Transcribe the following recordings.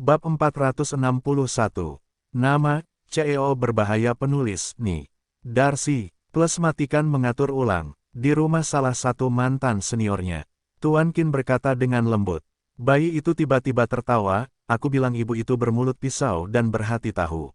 Bab 461. Nama, CEO berbahaya penulis, Ni. Darcy, plus matikan mengatur ulang, di rumah salah satu mantan seniornya. Tuan Qin berkata dengan lembut. Bayi itu tiba-tiba tertawa, aku bilang ibu itu bermulut pisau dan berhati tahu.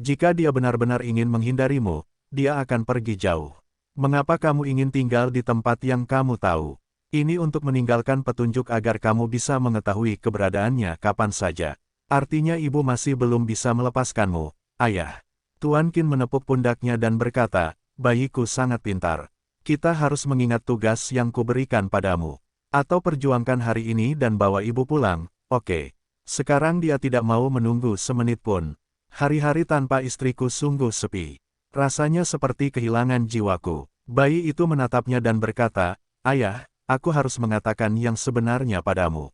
Jika dia benar-benar ingin menghindarimu, dia akan pergi jauh. Mengapa kamu ingin tinggal di tempat yang kamu tahu? Ini untuk meninggalkan petunjuk agar kamu bisa mengetahui keberadaannya kapan saja. Artinya ibu masih belum bisa melepaskanmu, ayah. Tuan Qin menepuk pundaknya dan berkata, bayiku sangat pintar. Kita harus mengingat tugas yang kuberikan padamu. Atau perjuangkan hari ini dan bawa ibu pulang, oke. Sekarang dia tidak mau menunggu semenit pun. Hari-hari tanpa istriku sungguh sepi. Rasanya seperti kehilangan jiwaku. Bayi itu menatapnya dan berkata, ayah, aku harus mengatakan yang sebenarnya padamu.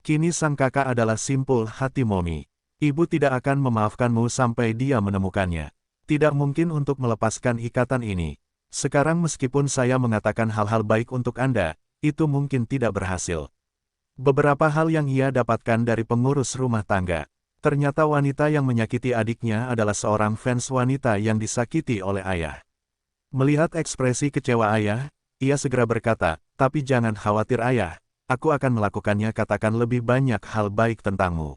Kini sang kakak adalah simpul hati Momi. Ibu tidak akan memaafkanmu sampai dia menemukannya. Tidak mungkin untuk melepaskan ikatan ini. Sekarang meskipun saya mengatakan hal-hal baik untuk Anda, itu mungkin tidak berhasil. Beberapa hal yang ia dapatkan dari pengurus rumah tangga. Ternyata wanita yang menyakiti adiknya adalah seorang fans wanita yang disakiti oleh ayah. Melihat ekspresi kecewa ayah, ia segera berkata, tapi jangan khawatir ayah, aku akan melakukannya katakan lebih banyak hal baik tentangmu.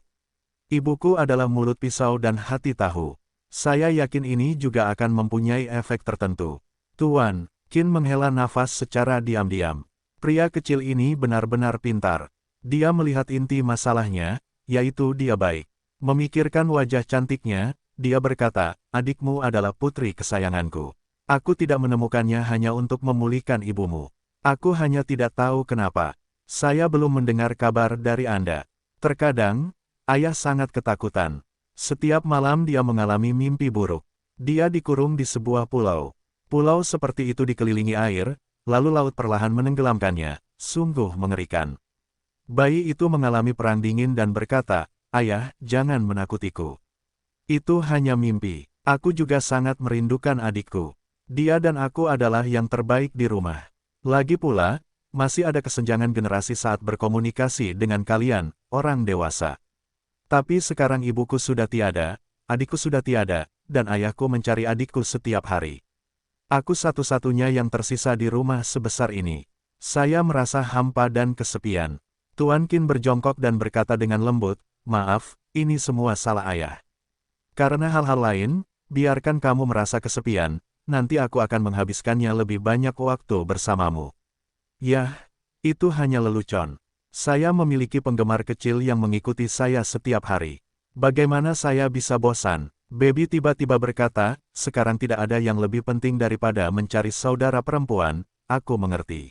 Ibuku adalah mulut pisau dan hati tahu. Saya yakin ini juga akan mempunyai efek tertentu. Tuan Qin menghela nafas secara diam-diam. Pria kecil ini benar-benar pintar. Dia melihat inti masalahnya, yaitu dia baik. Memikirkan wajah cantiknya, dia berkata, adikmu adalah putri kesayanganku. Aku tidak menemukannya hanya untuk memulihkan ibumu. Aku hanya tidak tahu kenapa. Saya belum mendengar kabar dari Anda. Terkadang, ayah sangat ketakutan. Setiap malam dia mengalami mimpi buruk. Dia dikurung di sebuah pulau. Pulau seperti itu dikelilingi air, lalu laut perlahan menenggelamkannya. Sungguh mengerikan. Bayi itu mengalami perang dingin dan berkata, ayah, jangan menakutiku. Itu hanya mimpi. Aku juga sangat merindukan adikku. Dia dan aku adalah yang terbaik di rumah. Lagi pula, masih ada kesenjangan generasi saat berkomunikasi dengan kalian, orang dewasa. Tapi sekarang ibuku sudah tiada, adikku sudah tiada, dan ayahku mencari adikku setiap hari. Aku satu-satunya yang tersisa di rumah sebesar ini. Saya merasa hampa dan kesepian. Tuan Qin berjongkok dan berkata dengan lembut, maaf, ini semua salah ayah. Karena hal-hal lain, biarkan kamu merasa kesepian. Nanti aku akan menghabiskannya lebih banyak waktu bersamamu. Yah, itu hanya lelucon. Saya memiliki penggemar kecil yang mengikuti saya setiap hari. Bagaimana saya bisa bosan? Baby tiba-tiba berkata, sekarang tidak ada yang lebih penting daripada mencari saudara perempuan, aku mengerti.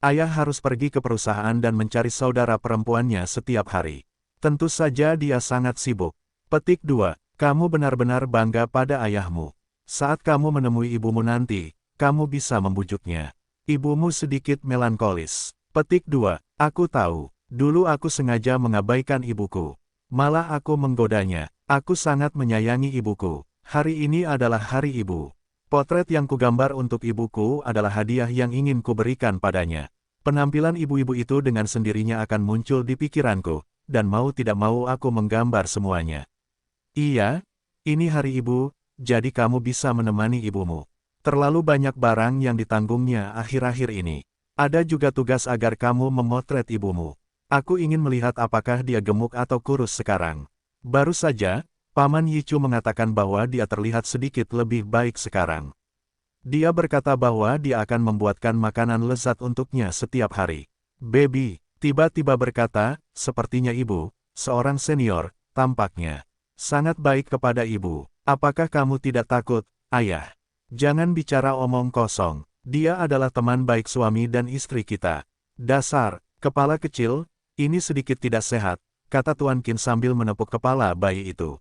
Ayah harus pergi ke perusahaan dan mencari saudara perempuannya setiap hari. Tentu saja dia sangat sibuk. Petik 2, kamu benar-benar bangga pada ayahmu. Saat kamu menemui ibumu nanti, kamu bisa membujuknya. Ibumu sedikit melankolis. Petik 2, aku tahu, dulu aku sengaja mengabaikan ibuku. Malah aku menggodanya. Aku sangat menyayangi ibuku. Hari ini adalah hari ibu. Potret yang kugambar untuk ibuku adalah hadiah yang ingin kuberikan padanya. Penampilan ibu-ibu itu dengan sendirinya akan muncul di pikiranku, dan mau tidak mau aku menggambar semuanya. Iya, ini hari ibu. Jadi kamu bisa menemani ibumu. Terlalu banyak barang yang ditanggungnya akhir-akhir ini. Ada juga tugas agar kamu memotret ibumu. Aku ingin melihat apakah dia gemuk atau kurus sekarang. Baru saja, Paman Yichu mengatakan bahwa dia terlihat sedikit lebih baik sekarang. Dia berkata bahwa dia akan membuatkan makanan lezat untuknya setiap hari. Baby, tiba-tiba berkata, sepertinya ibu, seorang senior, tampaknya sangat baik kepada ibu. Apakah kamu tidak takut, ayah? Jangan bicara omong kosong. Dia adalah teman baik suami dan istri kita. Dasar, kepala kecil, ini sedikit tidak sehat, kata Tuan Qin sambil menepuk kepala bayi itu.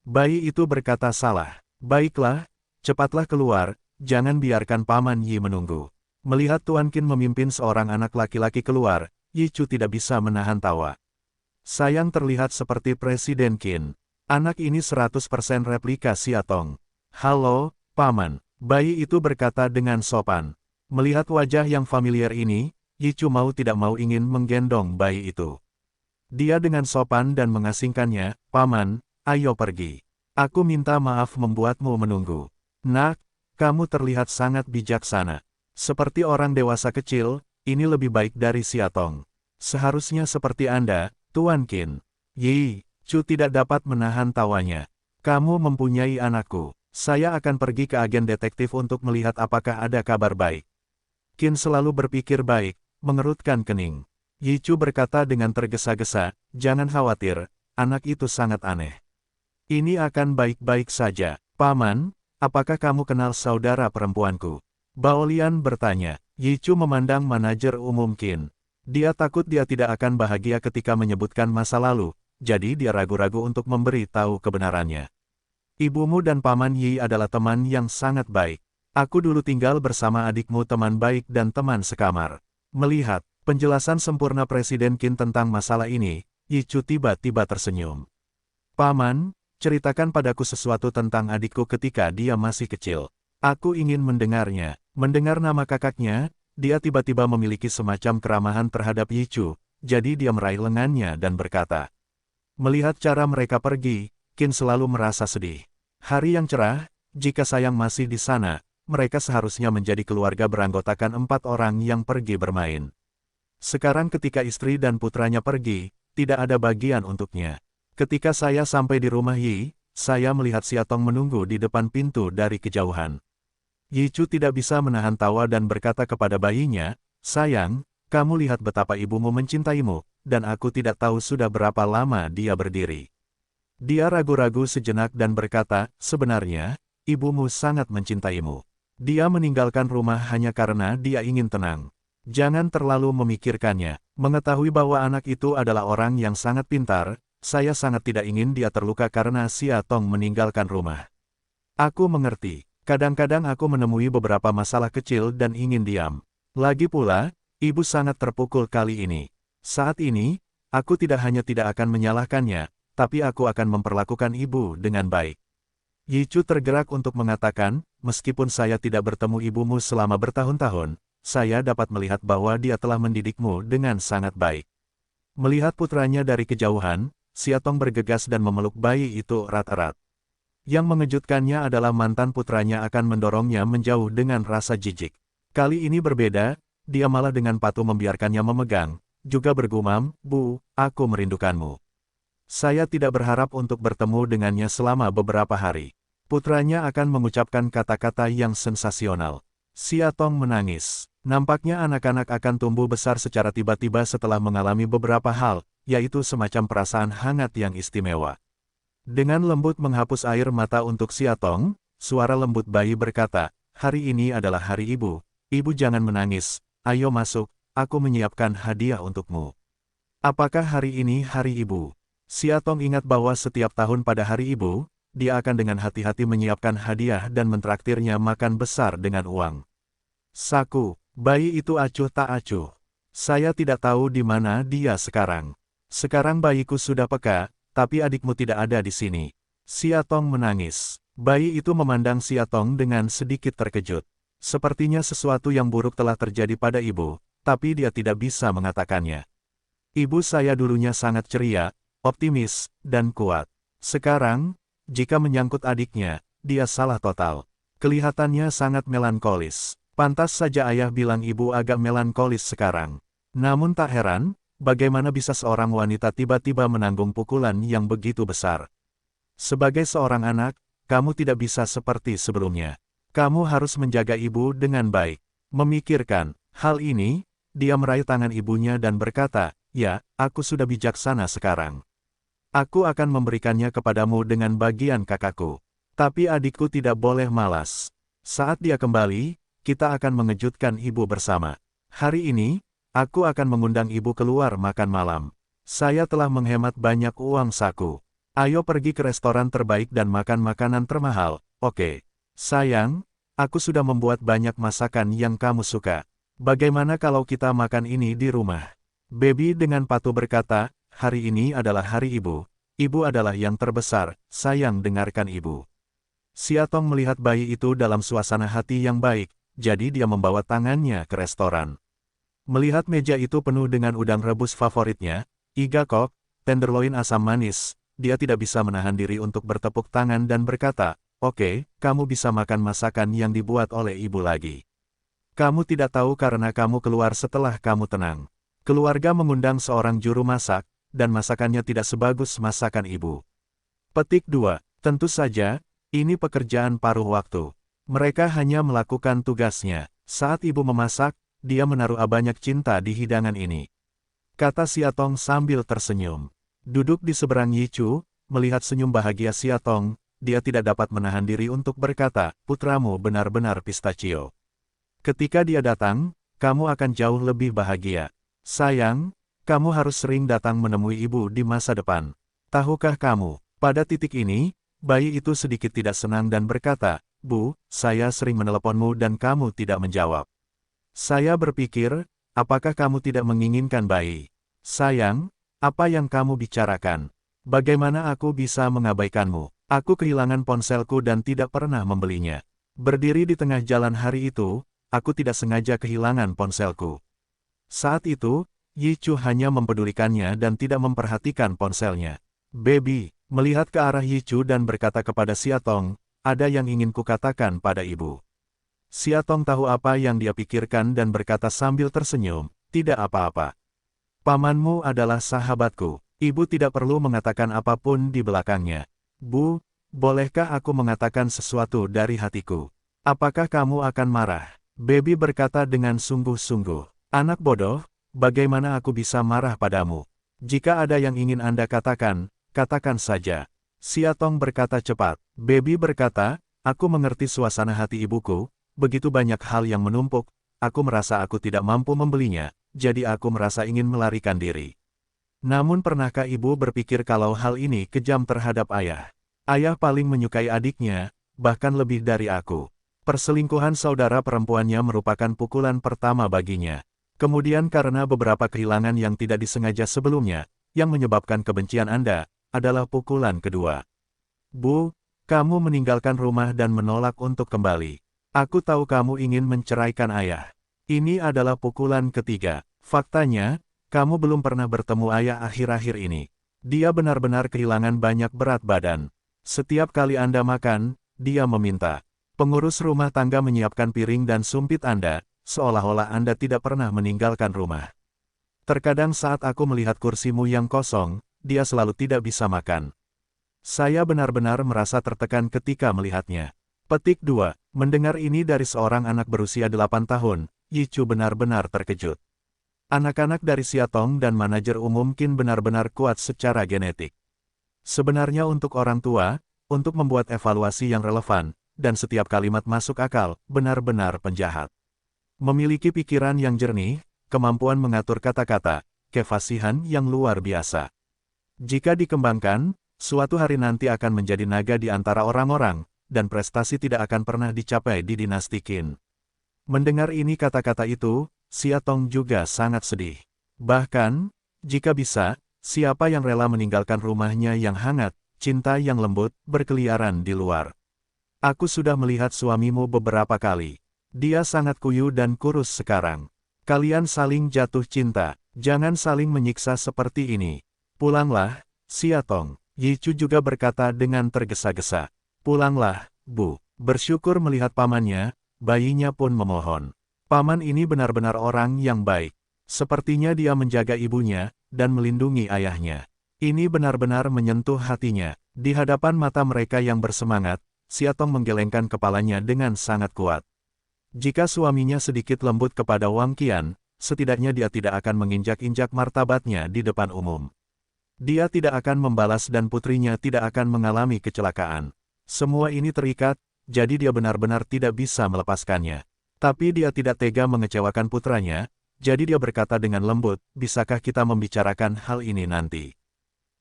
Bayi itu berkata salah. Baiklah, cepatlah keluar, jangan biarkan Paman Yi menunggu. Melihat Tuan Qin memimpin seorang anak laki-laki keluar, Yichu tidak bisa menahan tawa. Sayang terlihat seperti Presiden Qin. Anak ini 100% replika Xiatong. Halo, Paman. Bayi itu berkata dengan sopan. Melihat wajah yang familiar ini, Yichu mau tidak mau ingin menggendong bayi itu. Dia dengan sopan dan mengasingkannya, "Paman, ayo pergi. Aku minta maaf membuatmu menunggu." "Nak, kamu terlihat sangat bijaksana. Seperti orang dewasa kecil, ini lebih baik dari Siatong. Seharusnya seperti Anda, Tuan Qin." Yi Chu tidak dapat menahan tawanya. "Kamu mempunyai anakku. Saya akan pergi ke agen detektif untuk melihat apakah ada kabar baik." Qin selalu berpikir baik, mengerutkan kening. Yi Chu berkata dengan tergesa-gesa, "Jangan khawatir, anak itu sangat aneh. Ini akan baik-baik saja." "Paman, apakah kamu kenal saudara perempuanku?" Bao Lian bertanya. Yi Chu memandang manajer umum Qin. Dia takut dia tidak akan bahagia ketika menyebutkan masa lalu, jadi dia ragu-ragu untuk memberi tahu kebenarannya. "Ibumu dan Paman Yi adalah teman yang sangat baik. Aku dulu tinggal bersama adikmu, teman baik dan teman sekamar." Melihat penjelasan sempurna Presiden Qin tentang masalah ini, Yi Chu tiba-tiba tersenyum. "Paman, ceritakan padaku sesuatu tentang adikku ketika dia masih kecil. Aku ingin mendengarnya." Mendengar nama kakaknya, dia tiba-tiba memiliki semacam keramahan terhadap Yi Chu, jadi dia meraih lengannya dan berkata. Melihat cara mereka pergi, Qin selalu merasa sedih. Hari yang cerah, jika Sayang masih di sana, mereka seharusnya menjadi keluarga beranggotakan 4 orang yang pergi bermain. Sekarang ketika istri dan putranya pergi, tidak ada bagian untuknya. Ketika saya sampai di rumah Yi, saya melihat Siatong menunggu di depan pintu dari kejauhan. Yi Chu tidak bisa menahan tawa dan berkata kepada bayinya, "Sayang, kamu lihat betapa ibumu mencintaimu, dan aku tidak tahu sudah berapa lama dia berdiri." Dia ragu-ragu sejenak dan berkata, "Sebenarnya, ibumu sangat mencintaimu. Dia meninggalkan rumah hanya karena dia ingin tenang. Jangan terlalu memikirkannya. Mengetahui bahwa anak itu adalah orang yang sangat pintar, saya sangat tidak ingin dia terluka karena Siatong meninggalkan rumah. Aku mengerti. Kadang-kadang aku menemui beberapa masalah kecil dan ingin diam. Lagi pula, ibu sangat terpukul kali ini. Saat ini, aku tidak hanya tidak akan menyalahkannya, tapi aku akan memperlakukan ibu dengan baik." Yi Chu tergerak untuk mengatakan, "Meskipun saya tidak bertemu ibumu selama bertahun-tahun, saya dapat melihat bahwa dia telah mendidikmu dengan sangat baik." Melihat putranya dari kejauhan, Siatong bergegas dan memeluk bayi itu erat-erat. Yang mengejutkannya adalah mantan putranya akan mendorongnya menjauh dengan rasa jijik. Kali ini berbeda, dia malah dengan patuh membiarkannya memegang, juga bergumam, "Bu, aku merindukanmu. Saya tidak berharap untuk bertemu dengannya selama beberapa hari." Putranya akan mengucapkan kata-kata yang sensasional. Siatong menangis. Nampaknya anak-anak akan tumbuh besar secara tiba-tiba setelah mengalami beberapa hal, yaitu semacam perasaan hangat yang istimewa. Dengan lembut menghapus air mata untuk Siatong, suara lembut bayi berkata, "Hari ini adalah hari ibu. Ibu jangan menangis. Ayo masuk, aku menyiapkan hadiah untukmu." "Apakah hari ini hari ibu?" Siatong ingat bahwa setiap tahun pada hari ibu, dia akan dengan hati-hati menyiapkan hadiah dan mentraktirnya makan besar dengan uang. "Saku, bayi itu acuh tak acuh. Saya tidak tahu di mana dia sekarang. Sekarang bayiku sudah peka, tapi adikmu tidak ada di sini." Siatong menangis. Bayi itu memandang Siatong dengan sedikit terkejut. Sepertinya sesuatu yang buruk telah terjadi pada ibu, tapi dia tidak bisa mengatakannya. "Ibu saya dulunya sangat ceria, optimis, dan kuat. Sekarang, jika menyangkut adiknya, dia salah total. Kelihatannya sangat melankolis. Pantas saja ayah bilang ibu agak melankolis sekarang. Namun tak heran, bagaimana bisa seorang wanita tiba-tiba menanggung pukulan yang begitu besar? Sebagai seorang anak, kamu tidak bisa seperti sebelumnya. Kamu harus menjaga ibu dengan baik." Memikirkan hal ini, dia meraih tangan ibunya dan berkata, "Ya, aku sudah bijaksana sekarang. Aku akan memberikannya kepadamu dengan bagian kakakku. Tapi adikku tidak boleh malas. Saat dia kembali, kita akan mengejutkan ibu bersama. Hari ini, aku akan mengundang ibu keluar makan malam. Saya telah menghemat banyak uang saku. Ayo pergi ke restoran terbaik dan makan makanan termahal, oke? Sayang, aku sudah membuat banyak masakan yang kamu suka. Bagaimana kalau kita makan ini di rumah?" Baby dengan patuh berkata, "Hari ini adalah hari ibu. Ibu adalah yang terbesar, sayang dengarkan ibu." Siatong melihat bayi itu dalam suasana hati yang baik, jadi dia membawa tangannya ke restoran. Melihat meja itu penuh dengan udang rebus favoritnya, iga kok, tenderloin asam manis, dia tidak bisa menahan diri untuk bertepuk tangan dan berkata, "Oke, kamu bisa makan masakan yang dibuat oleh ibu lagi. Kamu tidak tahu karena kamu keluar setelah kamu tenang. Keluarga mengundang seorang juru masak, dan masakannya tidak sebagus masakan ibu." Petik 2. Tentu saja, ini pekerjaan paruh waktu. Mereka hanya melakukan tugasnya. Saat ibu memasak, dia menaruh banyak cinta di hidangan ini. Kata Siatong sambil tersenyum. Duduk di seberang Yichu, melihat senyum bahagia Siatong, dia tidak dapat menahan diri untuk berkata, "Putramu benar-benar pistachio. Ketika dia datang, kamu akan jauh lebih bahagia. Sayang, kamu harus sering datang menemui ibu di masa depan. Tahukah kamu?" Pada titik ini, bayi itu sedikit tidak senang dan berkata, "Bu, saya sering meneleponmu dan kamu tidak menjawab. Saya berpikir, apakah kamu tidak menginginkan bayi? Sayang, apa yang kamu bicarakan? Bagaimana aku bisa mengabaikanmu? Aku kehilangan ponselku dan tidak pernah membelinya. Berdiri di tengah jalan hari itu, aku tidak sengaja kehilangan ponselku." Saat itu, Yichu hanya mempedulikannya dan tidak memperhatikan ponselnya. "Baby," melihat ke arah Yichu dan berkata kepada Siatong, "Ada yang ingin kukatakan pada ibu." Siatong tahu apa yang dia pikirkan dan berkata sambil tersenyum, "Tidak apa-apa. Pamanmu adalah sahabatku. Ibu tidak perlu mengatakan apapun di belakangnya." "Bu, bolehkah aku mengatakan sesuatu dari hatiku?" "Apakah kamu akan marah?" Baby berkata dengan sungguh-sungguh. "Anak bodoh, bagaimana aku bisa marah padamu? Jika ada yang ingin Anda katakan, katakan saja." Siatong berkata cepat. Baby berkata, "Aku mengerti suasana hati ibuku, begitu banyak hal yang menumpuk, aku merasa aku tidak mampu membelinya, jadi aku merasa ingin melarikan diri. Namun pernahkah ibu berpikir kalau hal ini kejam terhadap ayah? Ayah paling menyukai adiknya, bahkan lebih dari aku. Perselingkuhan saudara perempuannya merupakan pukulan pertama baginya. Kemudian karena beberapa kehilangan yang tidak disengaja sebelumnya, yang menyebabkan kebencian Anda, adalah pukulan kedua. Bu, kamu meninggalkan rumah dan menolak untuk kembali. Aku tahu kamu ingin menceraikan ayah. Ini adalah pukulan ketiga. Faktanya, kamu belum pernah bertemu ayah akhir-akhir ini. Dia benar-benar kehilangan banyak berat badan. Setiap kali Anda makan, dia meminta. Pengurus rumah tangga menyiapkan piring dan sumpit Anda, seolah-olah Anda tidak pernah meninggalkan rumah. Terkadang saat aku melihat kursimu yang kosong, dia selalu tidak bisa makan. Saya benar-benar merasa tertekan ketika melihatnya." Petik 2. Mendengar ini dari seorang anak berusia 8 tahun, Yichu benar-benar terkejut. Anak-anak dari Siatong dan manajer umum Qin benar-benar kuat secara genetik. Sebenarnya untuk orang tua, untuk membuat evaluasi yang relevan, dan setiap kalimat masuk akal, benar-benar penjahat. Memiliki pikiran yang jernih, kemampuan mengatur kata-kata, kefasihan yang luar biasa. Jika dikembangkan, suatu hari nanti akan menjadi naga di antara orang-orang, dan prestasi tidak akan pernah dicapai di dinasti Qin. Mendengar ini kata-kata itu, Siatong juga sangat sedih. Bahkan, jika bisa, siapa yang rela meninggalkan rumahnya yang hangat, cinta yang lembut, berkeliaran di luar. Aku sudah melihat suamimu beberapa kali. Dia sangat kuyu dan kurus sekarang. Kalian saling jatuh cinta, jangan saling menyiksa seperti ini. Pulanglah, Siatong. Yichu juga berkata dengan tergesa-gesa. "Pulanglah, Bu." Bersyukur melihat pamannya, bayinya pun memohon. Paman ini benar-benar orang yang baik. Sepertinya dia menjaga ibunya, dan melindungi ayahnya. Ini benar-benar menyentuh hatinya. Di hadapan mata mereka yang bersemangat, Siatong menggelengkan kepalanya dengan sangat kuat. Jika suaminya sedikit lembut kepada Wang Qian, setidaknya dia tidak akan menginjak-injak martabatnya di depan umum. Dia tidak akan membalas dan putrinya tidak akan mengalami kecelakaan. Semua ini terikat, jadi dia benar-benar tidak bisa melepaskannya. Tapi dia tidak tega mengecewakan putranya, jadi dia berkata dengan lembut, "Bisakah kita membicarakan hal ini nanti?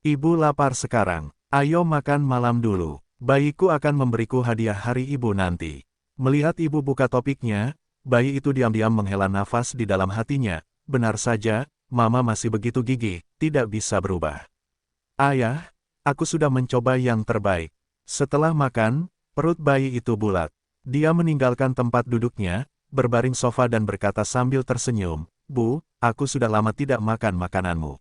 Ibu lapar sekarang, ayo makan malam dulu. Bayiku akan memberiku hadiah hari ibu nanti." Melihat ibu buka topiknya, bayi itu diam-diam menghela nafas di dalam hatinya. Benar saja, mama masih begitu gigih, tidak bisa berubah. "Ayah, aku sudah mencoba yang terbaik." Setelah makan, perut bayi itu bulat. Dia meninggalkan tempat duduknya, berbaring sofa dan berkata sambil tersenyum, "Bu, aku sudah lama tidak makan makananmu.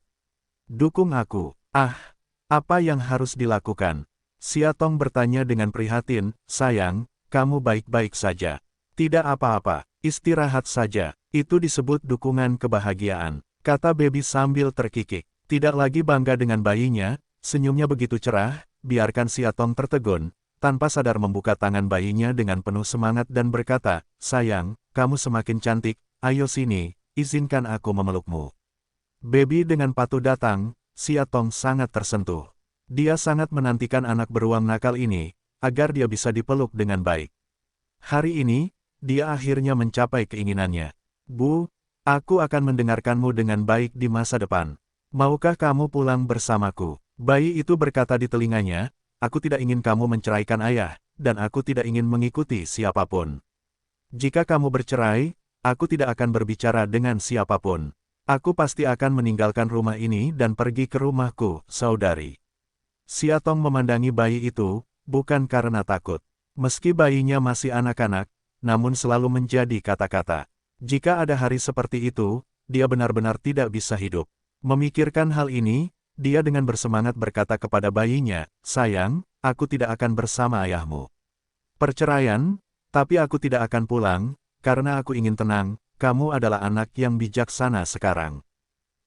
Dukung aku." Ah, apa yang harus dilakukan? Siatong bertanya dengan prihatin, sayang, kamu baik-baik saja. Tidak apa-apa, istirahat saja. Itu disebut dukungan kebahagiaan, kata Baby sambil terkikik. Tidak lagi bangga dengan bayinya, senyumnya begitu cerah, biarkan Siatong tertegun, tanpa sadar membuka tangan bayinya dengan penuh semangat dan berkata, sayang, kamu semakin cantik, ayo sini, izinkan aku memelukmu. Baby dengan patuh datang, Siatong sangat tersentuh. Dia sangat menantikan anak beruang nakal ini, agar dia bisa dipeluk dengan baik. Hari ini, dia akhirnya mencapai keinginannya. Bu, aku akan mendengarkanmu dengan baik di masa depan. Maukah kamu pulang bersamaku? Bayi itu berkata di telinganya, aku tidak ingin kamu menceraikan ayah, dan aku tidak ingin mengikuti siapapun. Jika kamu bercerai, aku tidak akan berbicara dengan siapapun. Aku pasti akan meninggalkan rumah ini dan pergi ke rumahku, saudari. Siatong memandangi bayi itu, bukan karena takut. Meski bayinya masih anak-anak, namun selalu menjadi kata-kata. Jika ada hari seperti itu, dia benar-benar tidak bisa hidup. Memikirkan hal ini, dia dengan bersemangat berkata kepada bayinya, sayang, aku tidak akan bersama ayahmu. Perceraian, tapi aku tidak akan pulang, karena aku ingin tenang, kamu adalah anak yang bijaksana sekarang.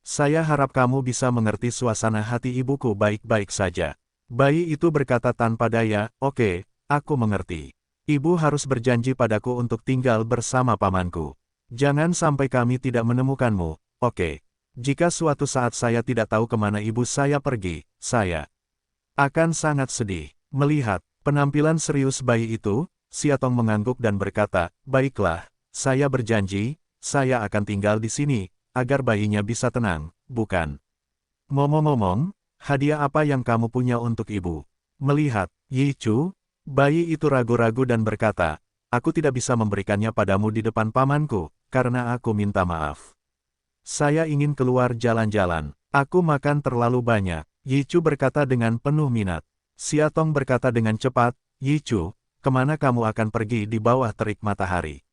Saya harap kamu bisa mengerti suasana hati ibuku baik-baik saja. Bayi itu berkata tanpa daya, oke, aku mengerti. Ibu harus berjanji padaku untuk tinggal bersama pamanku. Jangan sampai kami tidak menemukanmu, oke. Jika suatu saat saya tidak tahu kemana ibu saya pergi, saya akan sangat sedih. Melihat penampilan serius bayi itu, Siatong mengangguk dan berkata, baiklah, saya berjanji, saya akan tinggal di sini, agar bayinya bisa tenang, bukan? Ngomong-ngomong, hadiah apa yang kamu punya untuk ibu? Melihat Yichu, bayi itu ragu-ragu dan berkata, aku tidak bisa memberikannya padamu di depan pamanku, karena aku minta maaf. Saya ingin keluar jalan-jalan, aku makan terlalu banyak, Yichu berkata dengan penuh minat. Siatong berkata dengan cepat, Yichu, kemana kamu akan pergi di bawah terik matahari?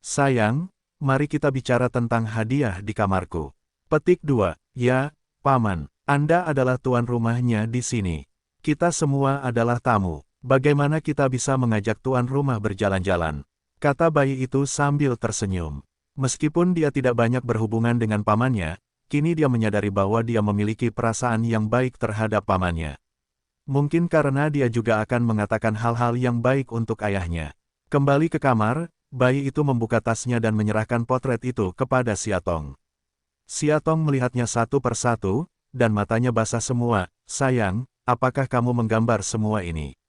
Sayang, mari kita bicara tentang hadiah di kamarku. Petik 2, ya, Paman, Anda adalah tuan rumahnya di sini. Kita semua adalah tamu. Bagaimana kita bisa mengajak tuan rumah berjalan-jalan? Kata bayi itu sambil tersenyum. Meskipun dia tidak banyak berhubungan dengan pamannya, kini dia menyadari bahwa dia memiliki perasaan yang baik terhadap pamannya. Mungkin karena dia juga akan mengatakan hal-hal yang baik untuk ayahnya. Kembali ke kamar, bayi itu membuka tasnya dan menyerahkan potret itu kepada Siatong. Siatong melihatnya satu persatu, dan matanya basah semua. Sayang, apakah kamu menggambar semua ini?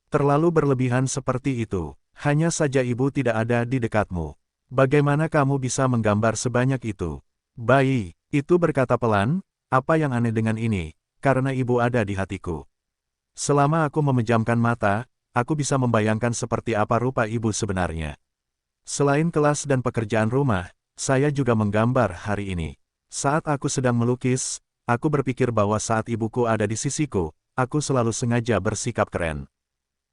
Terlalu berlebihan seperti itu. Hanya saja ibu tidak ada di dekatmu. Bagaimana kamu bisa menggambar sebanyak itu? Bayi itu berkata pelan, apa yang aneh dengan ini, karena ibu ada di hatiku. Selama aku memejamkan mata, aku bisa membayangkan seperti apa rupa ibu sebenarnya. Selain kelas dan pekerjaan rumah, saya juga menggambar hari ini. Saat aku sedang melukis, aku berpikir bahwa saat ibuku ada di sisiku, aku selalu sengaja bersikap keren.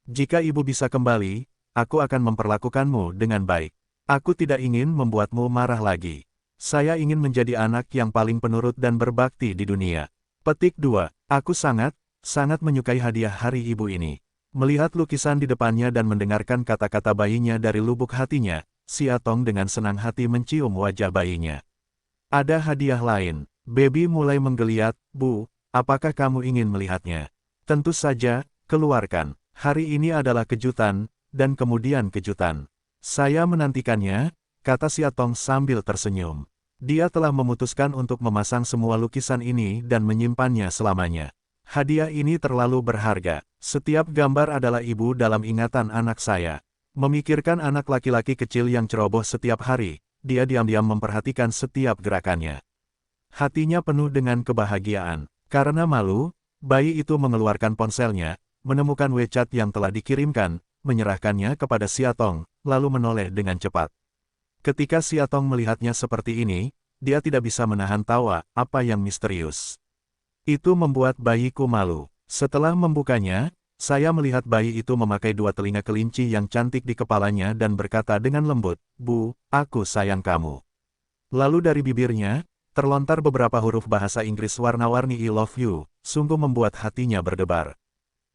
Jika ibu bisa kembali, aku akan memperlakukanmu dengan baik. Aku tidak ingin membuatmu marah lagi. Saya ingin menjadi anak yang paling penurut dan berbakti di dunia. Petik 2. Aku sangat menyukai hadiah hari ibu ini. Melihat lukisan di depannya dan mendengarkan kata-kata bayinya dari lubuk hatinya, Siatong dengan senang hati mencium wajah bayinya. Ada hadiah lain. Baby mulai menggeliat, Bu, apakah kamu ingin melihatnya? Tentu saja, keluarkan. Hari ini adalah kejutan, dan kemudian kejutan. Saya menantikannya, kata Siatong sambil tersenyum. Dia telah memutuskan untuk memasang semua lukisan ini dan menyimpannya selamanya. Hadiah ini terlalu berharga. Setiap gambar adalah ibu dalam ingatan anak saya. Memikirkan anak laki-laki kecil yang ceroboh setiap hari, dia diam-diam memperhatikan setiap gerakannya. Hatinya penuh dengan kebahagiaan. Karena malu, bayi itu mengeluarkan ponselnya, menemukan WeChat yang telah dikirimkan, menyerahkannya kepada Siatong, lalu menoleh dengan cepat. Ketika Siatong melihatnya seperti ini, dia tidak bisa menahan tawa, apa yang misterius. Itu membuat bayiku malu. Setelah membukanya, saya melihat bayi itu memakai dua telinga kelinci yang cantik di kepalanya dan berkata dengan lembut, Bu, aku sayang kamu. Lalu dari bibirnya, terlontar beberapa huruf bahasa Inggris warna-warni I love you, sungguh membuat hatinya berdebar.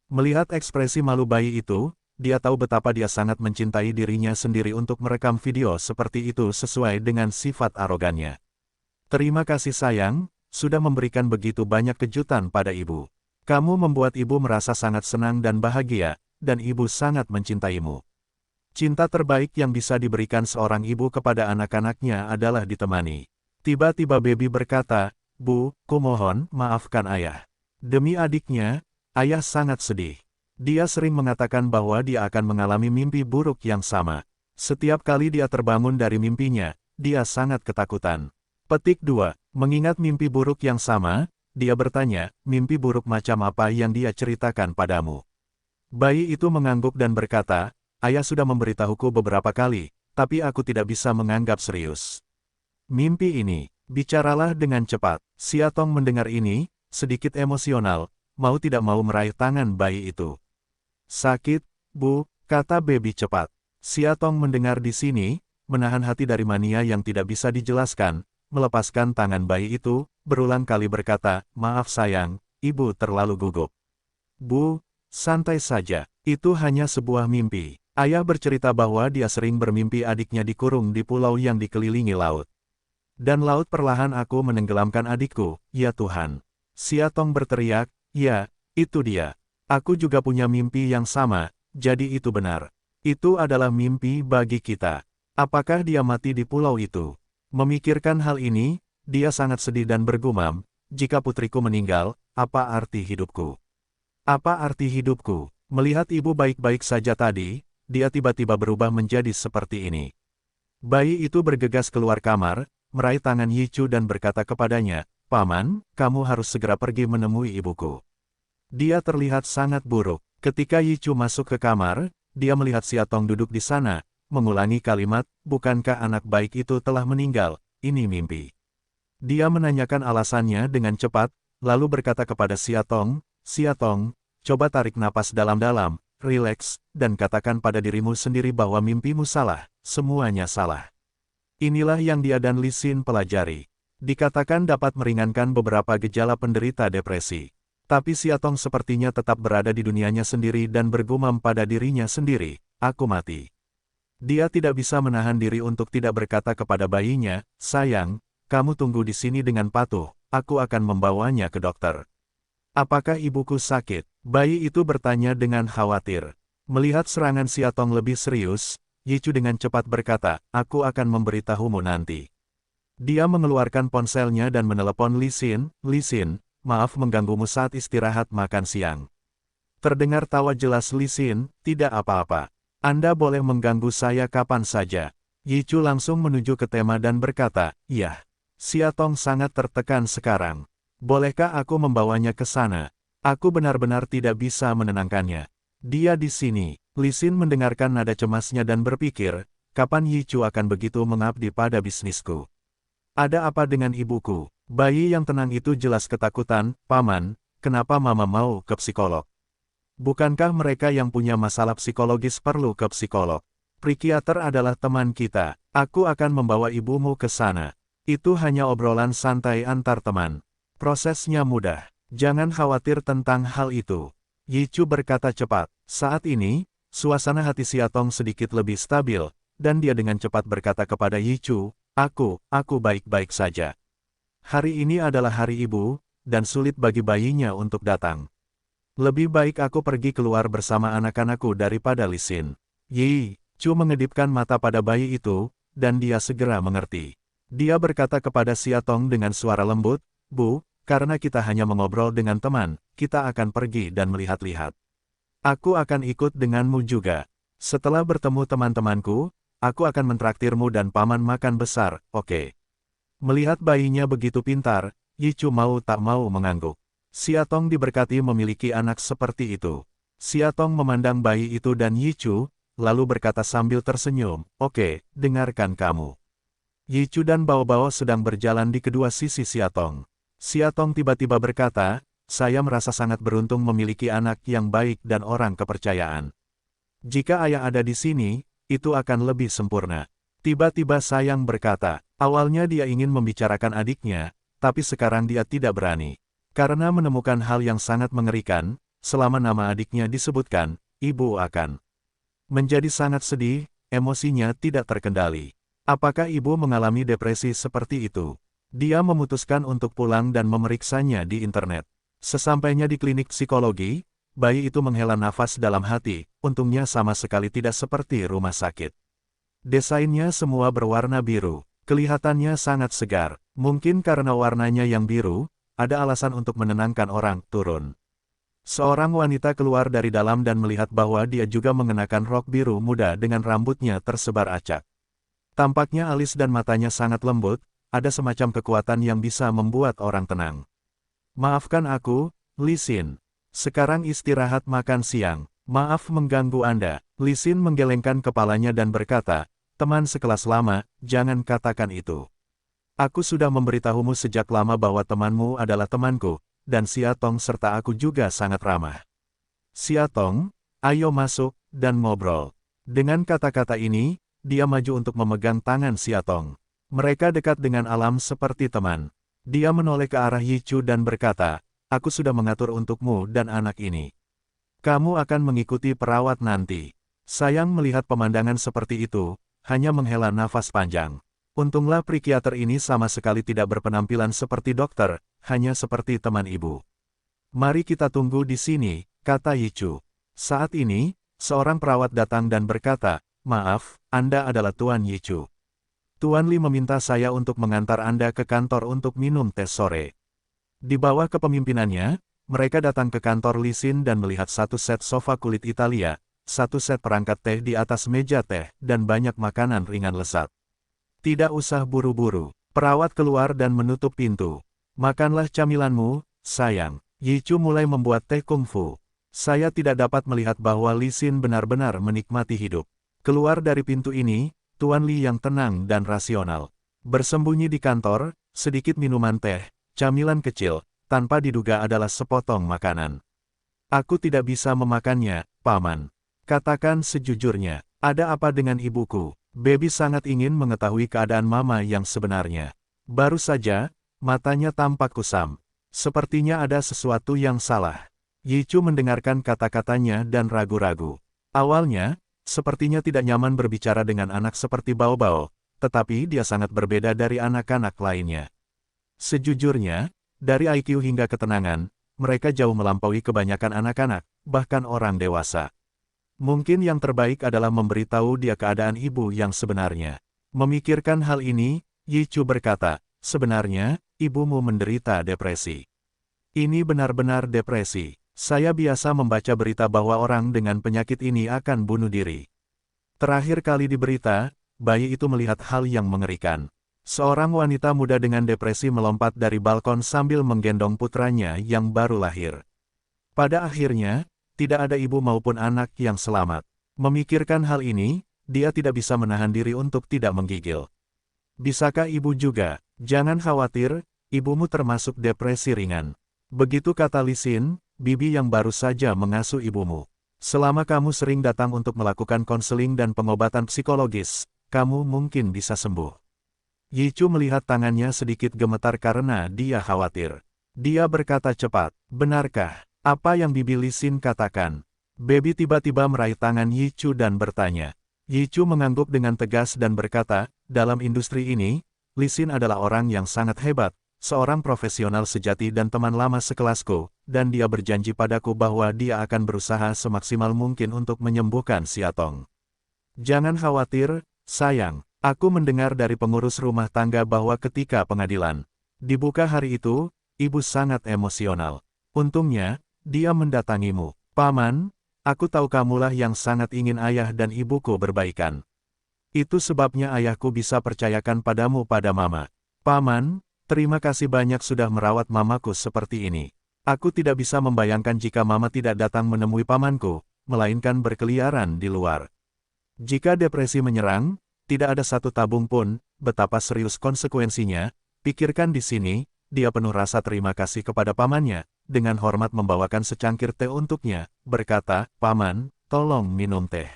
Melihat ekspresi malu bayi itu, dia tahu betapa dia sangat mencintai dirinya sendiri untuk merekam video seperti itu sesuai dengan sifat arogannya. Terima kasih sayang, sudah memberikan begitu banyak kejutan pada ibu. Kamu membuat ibu merasa sangat senang dan bahagia, dan ibu sangat mencintaimu. Cinta terbaik yang bisa diberikan seorang ibu kepada anak-anaknya adalah ditemani. Tiba-tiba Baby berkata, Bu, kumohon, maafkan ayah. Demi adiknya, ayah sangat sedih. Dia sering mengatakan bahwa dia akan mengalami mimpi buruk yang sama. Setiap kali dia terbangun dari mimpinya, dia sangat ketakutan. Petik 2. Mengingat mimpi buruk yang sama, dia bertanya, mimpi buruk macam apa yang dia ceritakan padamu? Bayi itu mengangguk dan berkata, ayah sudah memberitahuku beberapa kali, tapi aku tidak bisa menganggap serius. Mimpi ini, bicaralah dengan cepat. Siatong mendengar ini, sedikit emosional, mau tidak mau meraih tangan bayi itu. Sakit, Bu, kata Baby cepat. Siatong mendengar di sini, menahan hati dari mania yang tidak bisa dijelaskan, melepaskan tangan bayi itu, berulang kali berkata, maaf sayang, ibu terlalu gugup. Bu, santai saja, itu hanya sebuah mimpi. Ayah bercerita bahwa dia sering bermimpi adiknya dikurung di pulau yang dikelilingi laut. Dan laut perlahan aku menenggelamkan adikku, ya Tuhan. Siatong berteriak, ya, itu dia. Aku juga punya mimpi yang sama, jadi itu benar. Itu adalah mimpi bagi kita. Apakah dia mati di pulau itu? Memikirkan hal ini, dia sangat sedih dan bergumam, jika putriku meninggal, apa arti hidupku? Apa arti hidupku? Melihat ibu baik-baik saja tadi, dia tiba-tiba berubah menjadi seperti ini. Bayi itu bergegas keluar kamar, meraih tangan Yichu dan berkata kepadanya, Paman, kamu harus segera pergi menemui ibuku. Dia terlihat sangat buruk. Ketika Yichu masuk ke kamar, dia melihat Siatong duduk di sana, mengulangi kalimat, bukankah anak baik itu telah meninggal, ini mimpi. Dia menanyakan alasannya dengan cepat, lalu berkata kepada Siatong, Siatong, coba tarik napas dalam-dalam, rileks, dan katakan pada dirimu sendiri bahwa mimpimu salah, semuanya salah. Inilah yang dia dan Li Xin pelajari. Dikatakan dapat meringankan beberapa gejala penderita depresi. Tapi Siatong sepertinya tetap berada di dunianya sendiri dan bergumam pada dirinya sendiri, aku mati. Dia tidak bisa menahan diri untuk tidak berkata kepada bayinya, sayang, kamu tunggu di sini dengan patuh, aku akan membawanya ke dokter. Apakah ibuku sakit? Bayi itu bertanya dengan khawatir. Melihat serangan Siatong lebih serius, Yichu dengan cepat berkata, aku akan memberitahumu nanti. Dia mengeluarkan ponselnya dan menelepon Li Xin, Li Xin, maaf mengganggumu saat istirahat makan siang. Terdengar tawa jelas Li Xin, tidak apa-apa. Anda boleh mengganggu saya kapan saja. Yichu langsung menuju ke tema dan berkata, iya. Siatong sangat tertekan sekarang. Bolehkah aku membawanya ke sana? Aku benar-benar tidak bisa menenangkannya. Dia di sini. Li Xin mendengarkan nada cemasnya dan berpikir, kapan Yichu akan begitu mengabdi pada bisnisku? Ada apa dengan ibuku? Bayi yang tenang itu jelas ketakutan, Paman, kenapa Mama mau ke psikolog? Bukankah mereka yang punya masalah psikologis perlu ke psikolog? Psikiater adalah teman kita. Aku akan membawa ibumu ke sana. Itu hanya obrolan santai antar teman. Prosesnya mudah. Jangan khawatir tentang hal itu. Yichu berkata cepat. Saat ini, suasana hati Siatong sedikit lebih stabil, dan dia dengan cepat berkata kepada Yichu, aku baik-baik saja. Hari ini adalah hari ibu, dan sulit bagi bayinya untuk datang. Lebih baik aku pergi keluar bersama anak-anakku daripada Li Xin. Yichu mengedipkan mata pada bayi itu, dan dia segera mengerti. Dia berkata kepada Siatong dengan suara lembut, Bu, karena kita hanya mengobrol dengan teman, kita akan pergi dan melihat-lihat. Aku akan ikut denganmu juga. Setelah bertemu teman-temanku, aku akan mentraktirmu dan paman makan besar, oke? Melihat bayinya begitu pintar, Yichu mau tak mau mengangguk. Siatong diberkati memiliki anak seperti itu. Siatong memandang bayi itu dan Yichu, lalu berkata sambil tersenyum, oke, dengarkan kamu. Yichu dan Bao-Bao sedang berjalan di kedua sisi Siatong. Siatong tiba-tiba berkata, saya merasa sangat beruntung memiliki anak yang baik dan orang kepercayaan. Jika ayah ada di sini, itu akan lebih sempurna. Tiba-tiba Sayang berkata, Awalnya dia ingin membicarakan adiknya, tapi sekarang dia tidak berani. Karena menemukan hal yang sangat mengerikan, selama nama adiknya disebutkan, ibu akan menjadi sangat sedih, emosinya tidak terkendali. Apakah ibu mengalami depresi seperti itu? Dia memutuskan untuk pulang dan memeriksanya di internet. Sesampainya di klinik psikologi, bayi itu menghela nafas dalam hati, untungnya sama sekali tidak seperti rumah sakit. Desainnya semua berwarna biru, kelihatannya sangat segar, mungkin karena warnanya yang biru, ada alasan untuk menenangkan orang, turun. Seorang wanita keluar dari dalam dan melihat bahwa dia juga mengenakan rok biru muda dengan rambutnya tersebar acak. Tampaknya alis dan matanya sangat lembut, ada semacam kekuatan yang bisa membuat orang tenang. Maafkan aku, Li Xin. Sekarang istirahat makan siang. Maaf mengganggu Anda. Li Xin menggelengkan kepalanya dan berkata, teman sekelas lama, jangan katakan itu. Aku sudah memberitahumu sejak lama bahwa temanmu adalah temanku, dan Xia Tong serta aku juga sangat ramah. Xia Tong, ayo masuk, dan ngobrol. Dengan kata-kata ini, dia maju untuk memegang tangan Xia Tong. Mereka dekat dengan alam seperti teman. Dia menoleh ke arah Yi Chu dan berkata, aku sudah mengatur untukmu dan anak ini. Kamu akan mengikuti perawat nanti. Sayang melihat pemandangan seperti itu, hanya menghela nafas panjang. Untunglah psikiater ini sama sekali tidak berpenampilan seperti dokter, hanya seperti teman ibu. Mari kita tunggu di sini, kata Yi Chu. Saat ini, seorang perawat datang dan berkata, maaf, Anda adalah Tuan Yi Chu. Tuan Li meminta saya untuk mengantar Anda ke kantor untuk minum teh sore. Di bawah kepemimpinannya, mereka datang ke kantor Li Xin dan melihat satu set sofa kulit Italia, satu set perangkat teh di atas meja teh, dan banyak makanan ringan lezat. Tidak usah buru-buru. Perawat keluar dan menutup pintu. Makanlah camilanmu, sayang. Yi Chu mulai membuat teh kungfu. Saya tidak dapat melihat bahwa Li Xin benar-benar menikmati hidup. Keluar dari pintu ini, Tuan Li yang tenang dan rasional. Bersembunyi di kantor, sedikit minuman teh, camilan kecil, tanpa diduga adalah sepotong makanan. Aku tidak bisa memakannya, Paman. Katakan sejujurnya, ada apa dengan ibuku? Baby sangat ingin mengetahui keadaan mama yang sebenarnya. Baru saja, matanya tampak kusam. Sepertinya ada sesuatu yang salah. Yi Chu mendengarkan kata-katanya dan ragu-ragu. Awalnya, sepertinya tidak nyaman berbicara dengan anak seperti Bao Bao, tetapi dia sangat berbeda dari anak-anak lainnya. Sejujurnya, dari IQ hingga ketenangan, mereka jauh melampaui kebanyakan anak-anak, bahkan orang dewasa. Mungkin yang terbaik adalah memberitahu dia keadaan ibu yang sebenarnya. Memikirkan hal ini, Yi Chu berkata, sebenarnya, ibumu menderita depresi. Ini benar-benar depresi. Saya biasa membaca berita bahwa orang dengan penyakit ini akan bunuh diri. Terakhir kali di berita, bayi itu melihat hal yang mengerikan. Seorang wanita muda dengan depresi melompat dari balkon sambil menggendong putranya yang baru lahir. Pada akhirnya, tidak ada ibu maupun anak yang selamat. Memikirkan hal ini, dia tidak bisa menahan diri untuk tidak menggigil. Bisakah ibu juga? Jangan khawatir, ibumu termasuk depresi ringan. Begitu kata Li Xin, bibi yang baru saja mengasuh ibumu. Selama kamu sering datang untuk melakukan konseling dan pengobatan psikologis, kamu mungkin bisa sembuh. Yi Chu melihat tangannya sedikit gemetar karena dia khawatir. Dia berkata cepat, benarkah? Apa yang bibi Li Xin katakan? Baby tiba-tiba meraih tangan Yi Chu dan bertanya. Yi Chu mengangguk dengan tegas dan berkata, dalam industri ini, Li Xin adalah orang yang sangat hebat, seorang profesional sejati dan teman lama sekelasku, dan dia berjanji padaku bahwa dia akan berusaha semaksimal mungkin untuk menyembuhkan Xia Tong. Jangan khawatir, sayang. Aku mendengar dari pengurus rumah tangga bahwa ketika pengadilan dibuka hari itu, ibu sangat emosional. Untungnya, dia mendatangimu. Paman, aku tahu kamulah yang sangat ingin ayah dan ibuku berbaikan. Itu sebabnya ayahku bisa percayakan padamu pada mama. Paman, terima kasih banyak sudah merawat mamaku seperti ini. Aku tidak bisa membayangkan jika mama tidak datang menemui pamanku, melainkan berkeliaran di luar. Jika depresi menyerang, tidak ada satu tabung pun, betapa serius konsekuensinya, pikirkan di sini, dia penuh rasa terima kasih kepada pamannya, dengan hormat membawakan secangkir teh untuknya, berkata, Paman, tolong minum teh.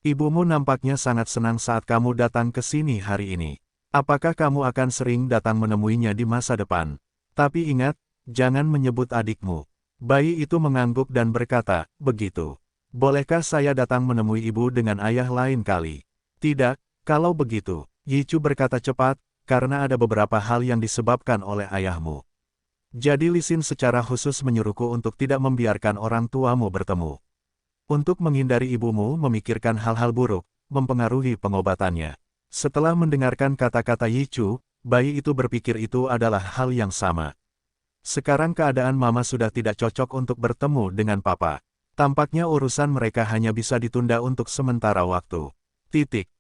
Ibumu nampaknya sangat senang saat kamu datang ke sini hari ini. Apakah kamu akan sering datang menemuinya di masa depan? Tapi ingat, jangan menyebut adikmu. Bayi itu mengangguk dan berkata, begitu. Bolehkah saya datang menemui ibu dengan ayah lain kali? Tidak, kalau begitu. Yichu berkata cepat, karena ada beberapa hal yang disebabkan oleh ayahmu. Jadi Lisin secara khusus menyuruhku untuk tidak membiarkan orang tuamu bertemu. Untuk menghindari ibumu memikirkan hal-hal buruk, mempengaruhi pengobatannya. Setelah mendengarkan kata-kata Yichu, bayi itu berpikir itu adalah hal yang sama. Sekarang keadaan mama sudah tidak cocok untuk bertemu dengan papa. Tampaknya urusan mereka hanya bisa ditunda untuk sementara waktu.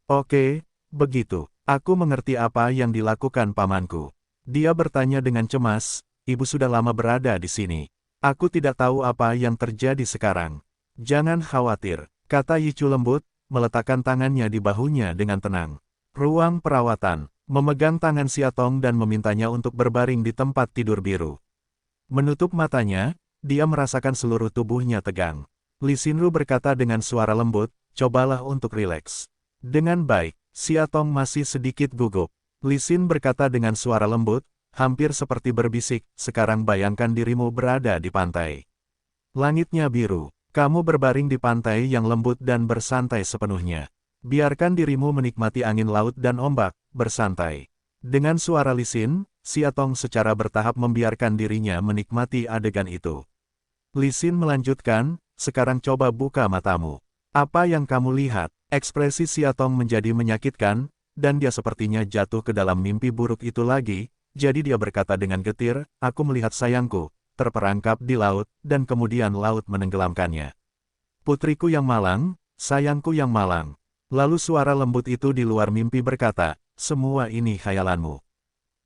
Oke, begitu. Aku mengerti apa yang dilakukan pamanku. Dia bertanya dengan cemas, ibu sudah lama berada di sini. Aku tidak tahu apa yang terjadi sekarang. Jangan khawatir, kata Yichu lembut, meletakkan tangannya di bahunya dengan tenang. Ruang perawatan, memegang tangan Xiatong dan memintanya untuk berbaring di tempat tidur biru. Menutup matanya, dia merasakan seluruh tubuhnya tegang. Li Xinru berkata dengan suara lembut, cobalah untuk rileks. Dengan baik, Xiatong masih sedikit gugup. Li Xin berkata dengan suara lembut, hampir seperti berbisik, sekarang bayangkan dirimu berada di pantai. Langitnya biru, kamu berbaring di pantai yang lembut dan bersantai sepenuhnya. Biarkan dirimu menikmati angin laut dan ombak, bersantai. Dengan suara Li Xin, Xiatong secara bertahap membiarkan dirinya menikmati adegan itu. Li Xin melanjutkan, sekarang coba buka matamu. Apa yang kamu lihat? Ekspresi Xiatong menjadi menyakitkan, dan dia sepertinya jatuh ke dalam mimpi buruk itu lagi. Jadi dia berkata dengan getir, aku melihat sayangku, terperangkap di laut, dan kemudian laut menenggelamkannya. Putriku yang malang, sayangku yang malang. Lalu suara lembut itu di luar mimpi berkata, semua ini khayalanmu.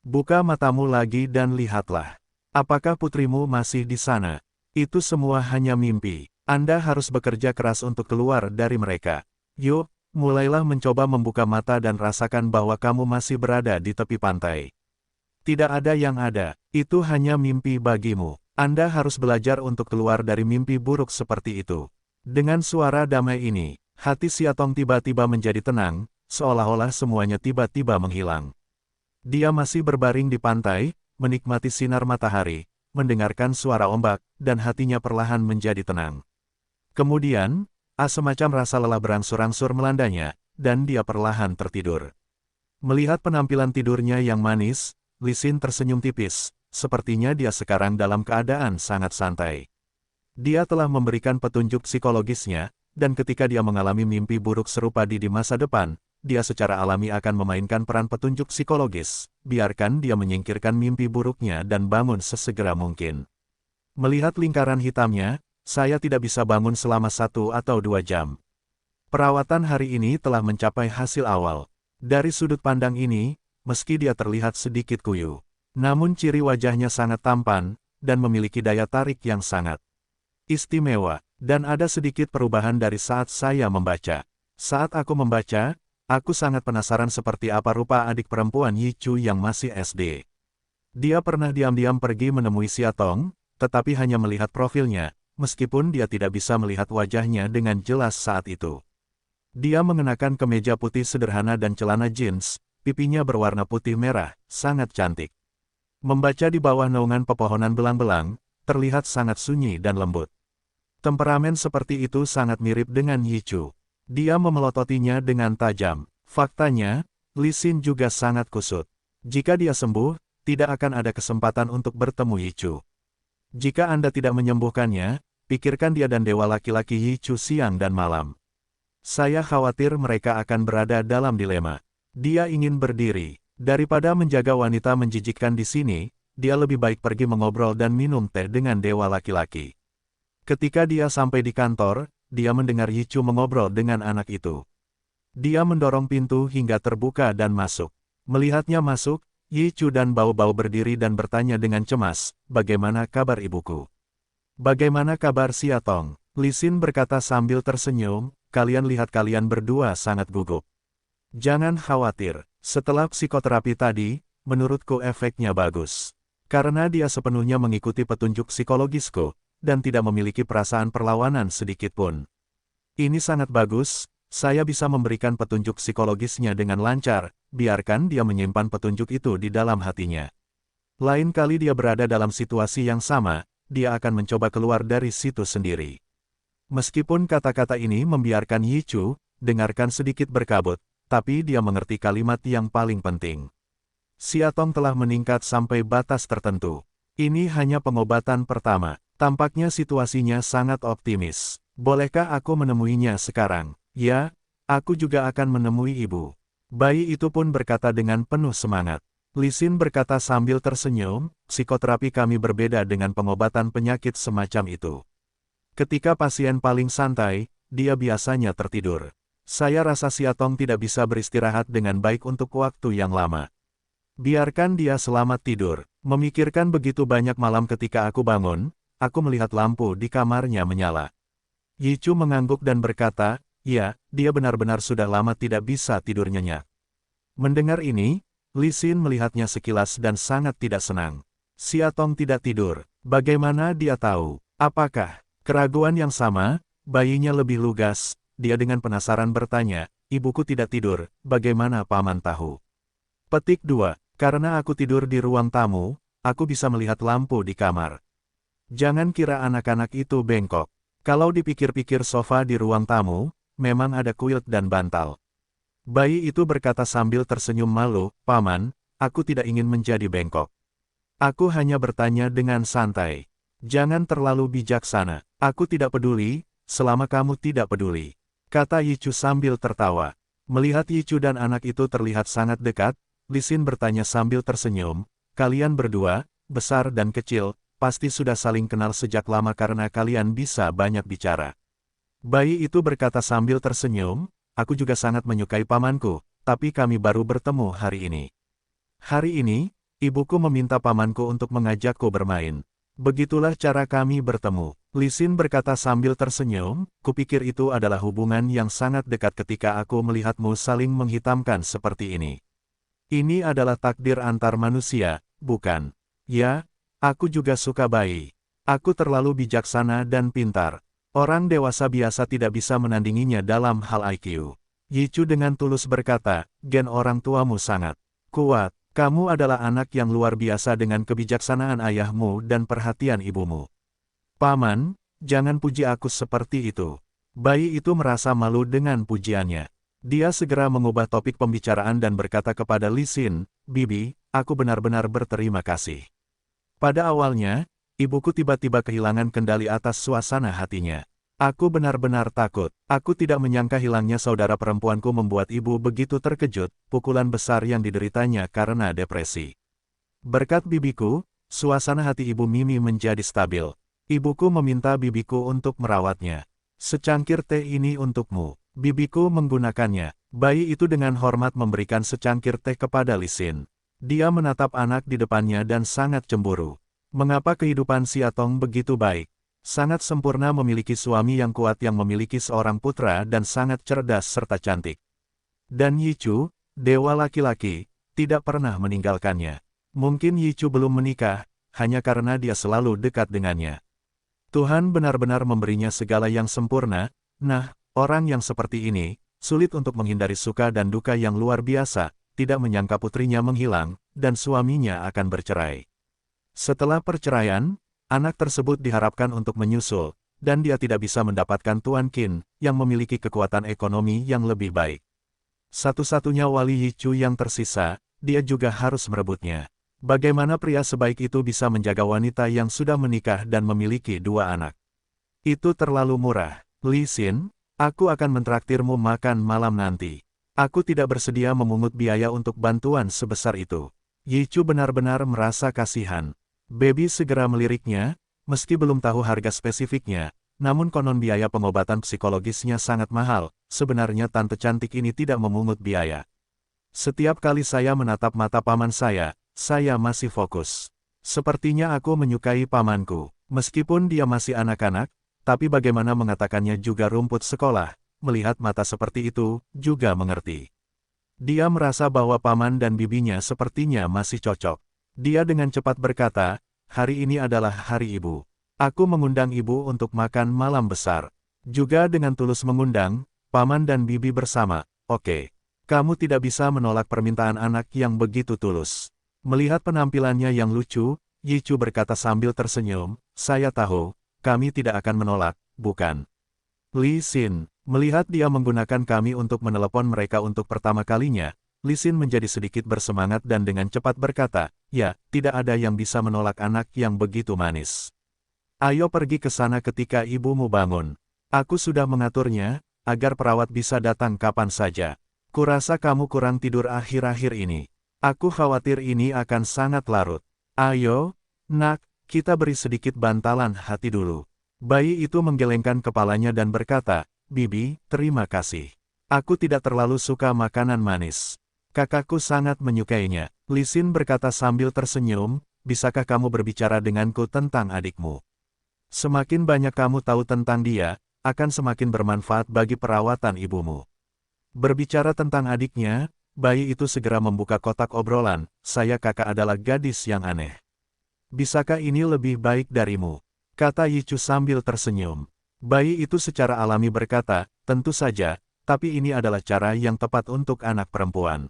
Buka matamu lagi dan lihatlah. Apakah putrimu masih di sana? Itu semua hanya mimpi. Anda harus bekerja keras untuk keluar dari mereka. Yuk, mulailah mencoba membuka mata dan rasakan bahwa kamu masih berada di tepi pantai. Tidak ada yang ada, itu hanya mimpi bagimu. Anda harus belajar untuk keluar dari mimpi buruk seperti itu. Dengan suara damai ini, hati Xiatong tiba-tiba menjadi tenang, seolah-olah semuanya tiba-tiba menghilang. Dia masih berbaring di pantai, menikmati sinar matahari, mendengarkan suara ombak, dan hatinya perlahan menjadi tenang. Kemudian, semacam rasa lelah berangsur-angsur melandanya, dan dia perlahan tertidur. Melihat penampilan tidurnya yang manis, Li Xin tersenyum tipis, sepertinya dia sekarang dalam keadaan sangat santai. Dia telah memberikan petunjuk psikologisnya, dan ketika dia mengalami mimpi buruk serupa di masa depan, dia secara alami akan memainkan peran petunjuk psikologis, biarkan dia menyingkirkan mimpi buruknya dan bangun sesegera mungkin. Melihat lingkaran hitamnya, saya tidak bisa bangun selama 1 atau 2 jam. Perawatan hari ini telah mencapai hasil awal. Dari sudut pandang ini, meski dia terlihat sedikit kuyu, namun ciri wajahnya sangat tampan, dan memiliki daya tarik yang sangat istimewa, dan ada sedikit perubahan dari saat saya membaca. Saat aku membaca, aku sangat penasaran seperti apa rupa adik perempuan Yichu yang masih SD. Dia pernah diam-diam pergi menemui Xiatong, tetapi hanya melihat profilnya, meskipun dia tidak bisa melihat wajahnya dengan jelas saat itu. Dia mengenakan kemeja putih sederhana dan celana jeans, pipinya berwarna putih merah, sangat cantik. Membaca di bawah naungan pepohonan belang-belang, terlihat sangat sunyi dan lembut. Temperamen seperti itu sangat mirip dengan Yichu. Dia memelototinya dengan tajam. Faktanya, Li Xin juga sangat kusut. Jika dia sembuh, tidak akan ada kesempatan untuk bertemu Yichu. Jika Anda tidak menyembuhkannya, pikirkan dia dan dewa laki-laki Yichu siang dan malam. Saya khawatir mereka akan berada dalam dilema. Dia ingin berdiri. Daripada menjaga wanita menjijikkan di sini, dia lebih baik pergi mengobrol dan minum teh dengan dewa laki-laki. Ketika dia sampai di kantor, dia mendengar Yichu mengobrol dengan anak itu. Dia mendorong pintu hingga terbuka dan masuk. Melihatnya masuk, Yichu dan Bao-Bao berdiri dan bertanya dengan cemas, bagaimana kabar ibuku? Bagaimana kabar Xiatong? Li Xin berkata sambil tersenyum, kalian lihat kalian berdua sangat gugup. Jangan khawatir, setelah psikoterapi tadi, menurutku efeknya bagus. Karena dia sepenuhnya mengikuti petunjuk psikologisku, dan tidak memiliki perasaan perlawanan sedikitpun. Ini sangat bagus, Saya bisa memberikan petunjuk psikologisnya dengan lancar, biarkan dia menyimpan petunjuk itu di dalam hatinya. Lain kali dia berada dalam situasi yang sama, dia akan mencoba keluar dari situ sendiri. Meskipun kata-kata ini membiarkan Yichu, dengarkan sedikit berkabut, tapi dia mengerti kalimat yang paling penting. Siatong telah meningkat sampai batas tertentu. Ini hanya pengobatan pertama. Tampaknya situasinya sangat optimis. Bolehkah aku menemuinya sekarang? Ya, aku juga akan menemui ibu. Bayi itu pun berkata dengan penuh semangat. Li Xin berkata sambil tersenyum, psikoterapi kami berbeda dengan pengobatan penyakit semacam itu. Ketika pasien paling santai, dia biasanya tertidur. Saya rasa Siatong tidak bisa beristirahat dengan baik untuk waktu yang lama. Biarkan dia selamat tidur. Memikirkan begitu banyak malam ketika aku bangun, aku melihat lampu di kamarnya menyala. Yichu mengangguk dan berkata, ya, dia benar-benar sudah lama tidak bisa tidur nyenyak. Mendengar ini, Li Xin melihatnya sekilas dan sangat tidak senang. Siatong tidak tidur. Bagaimana dia tahu? Apakah keraguan yang sama? Bayinya lebih lugas. Dia dengan penasaran bertanya, ibuku tidak tidur, bagaimana paman tahu? Petik 2. Karena aku tidur di ruang tamu, aku bisa melihat lampu di kamar. Jangan kira anak-anak itu bengkok. Kalau dipikir-pikir sofa di ruang tamu, memang ada kuil dan bantal. Bayi itu berkata sambil tersenyum malu, paman, aku tidak ingin menjadi bengkok. Aku hanya bertanya dengan santai. Jangan terlalu bijaksana. Aku tidak peduli, selama kamu tidak peduli. Kata Yichu sambil tertawa. Melihat Yichu dan anak itu terlihat sangat dekat, Li Xin bertanya sambil tersenyum, kalian berdua, besar dan kecil, pasti sudah saling kenal sejak lama karena kalian bisa banyak bicara. Bayi itu berkata sambil tersenyum, aku juga sangat menyukai pamanku, tapi kami baru bertemu hari ini. Hari ini, ibuku meminta pamanku untuk mengajakku bermain. Begitulah cara kami bertemu. Li Xin berkata sambil tersenyum, kupikir itu adalah hubungan yang sangat dekat ketika aku melihatmu saling menghitamkan seperti ini. Ini adalah takdir antar manusia, bukan? Ya, aku juga suka bayi. Aku terlalu bijaksana dan pintar. Orang dewasa biasa tidak bisa menandinginya dalam hal IQ. Yichu dengan tulus berkata, gen orang tuamu sangat kuat. Kamu adalah anak yang luar biasa dengan kebijaksanaan ayahmu dan perhatian ibumu. Paman, jangan puji aku seperti itu. Bayi itu merasa malu dengan pujiannya. Dia segera mengubah topik pembicaraan dan berkata kepada Li Xin, Bibi, aku benar-benar berterima kasih. Pada awalnya, ibuku tiba-tiba kehilangan kendali atas suasana hatinya. Aku benar-benar takut. Aku tidak menyangka hilangnya saudara perempuanku membuat ibu begitu terkejut, pukulan besar yang dideritanya karena depresi. Berkat bibiku, suasana hati ibu Mimi menjadi stabil. Ibuku meminta bibiku untuk merawatnya. Secangkir teh ini untukmu. Bibiku menggunakannya. Bayi itu dengan hormat memberikan secangkir teh kepada Li Xin. Dia menatap anak di depannya dan sangat cemburu. Mengapa kehidupan Siatong begitu baik? Sangat sempurna memiliki suami yang kuat yang memiliki seorang putra dan sangat cerdas serta cantik. Dan Yichu, dewa laki-laki, tidak pernah meninggalkannya. Mungkin Yichu belum menikah, hanya karena dia selalu dekat dengannya. Tuhan benar-benar memberinya segala yang sempurna. Nah, orang yang seperti ini, sulit untuk menghindari suka dan duka yang luar biasa, tidak menyangka putrinya menghilang, dan suaminya akan bercerai. Setelah perceraian, anak tersebut diharapkan untuk menyusul, dan dia tidak bisa mendapatkan Tuan Qin, yang memiliki kekuatan ekonomi yang lebih baik. Satu-satunya wali Yichu yang tersisa, dia juga harus merebutnya. Bagaimana pria sebaik itu bisa menjaga wanita yang sudah menikah dan memiliki 2 anak? Itu terlalu murah. Li Xin, aku akan mentraktirmu makan malam nanti. Aku tidak bersedia memungut biaya untuk bantuan sebesar itu. Yichu benar-benar merasa kasihan. Baby segera meliriknya, meski belum tahu harga spesifiknya, namun konon biaya pengobatan psikologisnya sangat mahal. Sebenarnya tante cantik ini tidak memungut biaya. Setiap kali saya menatap mata paman saya masih fokus. Sepertinya aku menyukai pamanku. Meskipun dia masih anak-anak, tapi bagaimana mengatakannya juga rumput sekolah, melihat mata seperti itu, juga mengerti. Dia merasa bahwa paman dan bibinya sepertinya masih cocok. Dia dengan cepat berkata, hari ini adalah hari ibu. Aku mengundang ibu untuk makan malam besar. Juga dengan tulus mengundang, paman dan bibi bersama, oke. Kamu tidak bisa menolak permintaan anak yang begitu tulus. Melihat penampilannya yang lucu, Yichu berkata sambil tersenyum, saya tahu, kami tidak akan menolak, bukan? Li Xin, melihat dia menggunakan kami untuk menelepon mereka untuk pertama kalinya, Li Xin menjadi sedikit bersemangat dan dengan cepat berkata, ya, tidak ada yang bisa menolak anak yang begitu manis. Ayo pergi ke sana ketika ibumu bangun. Aku sudah mengaturnya, agar perawat bisa datang kapan saja. Kurasa kamu kurang tidur akhir-akhir ini. Aku khawatir ini akan sangat larut. Ayo, nak, kita beri sedikit bantalan hati dulu. Bayi itu menggelengkan kepalanya dan berkata, Bibi, terima kasih. Aku tidak terlalu suka makanan manis. Kakakku sangat menyukainya. Li Xin berkata sambil tersenyum, bisakah kamu berbicara denganku tentang adikmu? Semakin banyak kamu tahu tentang dia, akan semakin bermanfaat bagi perawatan ibumu. Berbicara tentang adiknya, bayi itu segera membuka kotak obrolan, saya kakak adalah gadis yang aneh. Bisakah ini lebih baik darimu? Kata Yichu sambil tersenyum. Bayi itu secara alami berkata, tentu saja, tapi ini adalah cara yang tepat untuk anak perempuan.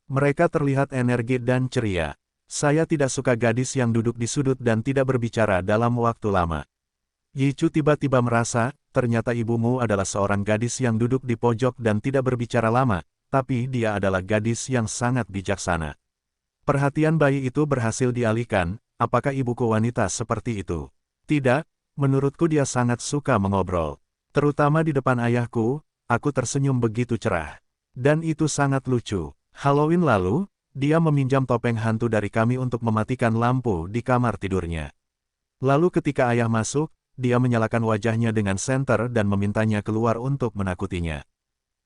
Mereka terlihat energi dan ceria. Saya tidak suka gadis yang duduk di sudut dan tidak berbicara dalam waktu lama. Yichu tiba-tiba merasa, ternyata ibumu adalah seorang gadis yang duduk di pojok dan tidak berbicara lama, tapi dia adalah gadis yang sangat bijaksana. Perhatian bayi itu berhasil dialihkan, apakah ibuku wanita seperti itu? Tidak, menurutku dia sangat suka mengobrol. Terutama di depan ayahku, aku tersenyum begitu cerah. Dan itu sangat lucu. Halloween lalu, dia meminjam topeng hantu dari kami untuk mematikan lampu di kamar tidurnya. Lalu ketika ayah masuk, dia menyalakan wajahnya dengan senter dan memintanya keluar untuk menakutinya.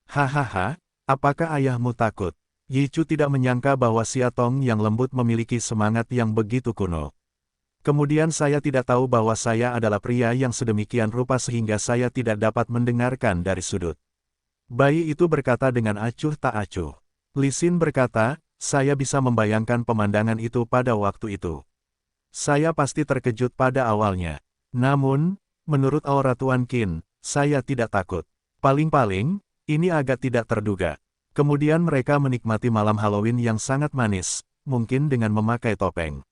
Hahaha. Apakah ayahmu takut? Yichu tidak menyangka bahwa Xiatong yang lembut memiliki semangat yang begitu kuno. Kemudian saya tidak tahu bahwa saya adalah pria yang sedemikian rupa sehingga saya tidak dapat mendengarkan dari sudut. Bayi itu berkata dengan acuh tak acuh. Li Xin berkata, saya bisa membayangkan pemandangan itu pada waktu itu. Saya pasti terkejut pada awalnya. Namun, menurut aura Tuan Qin, saya tidak takut. Paling-paling, ini agak tidak terduga. Kemudian mereka menikmati malam Halloween yang sangat manis, mungkin dengan memakai topeng.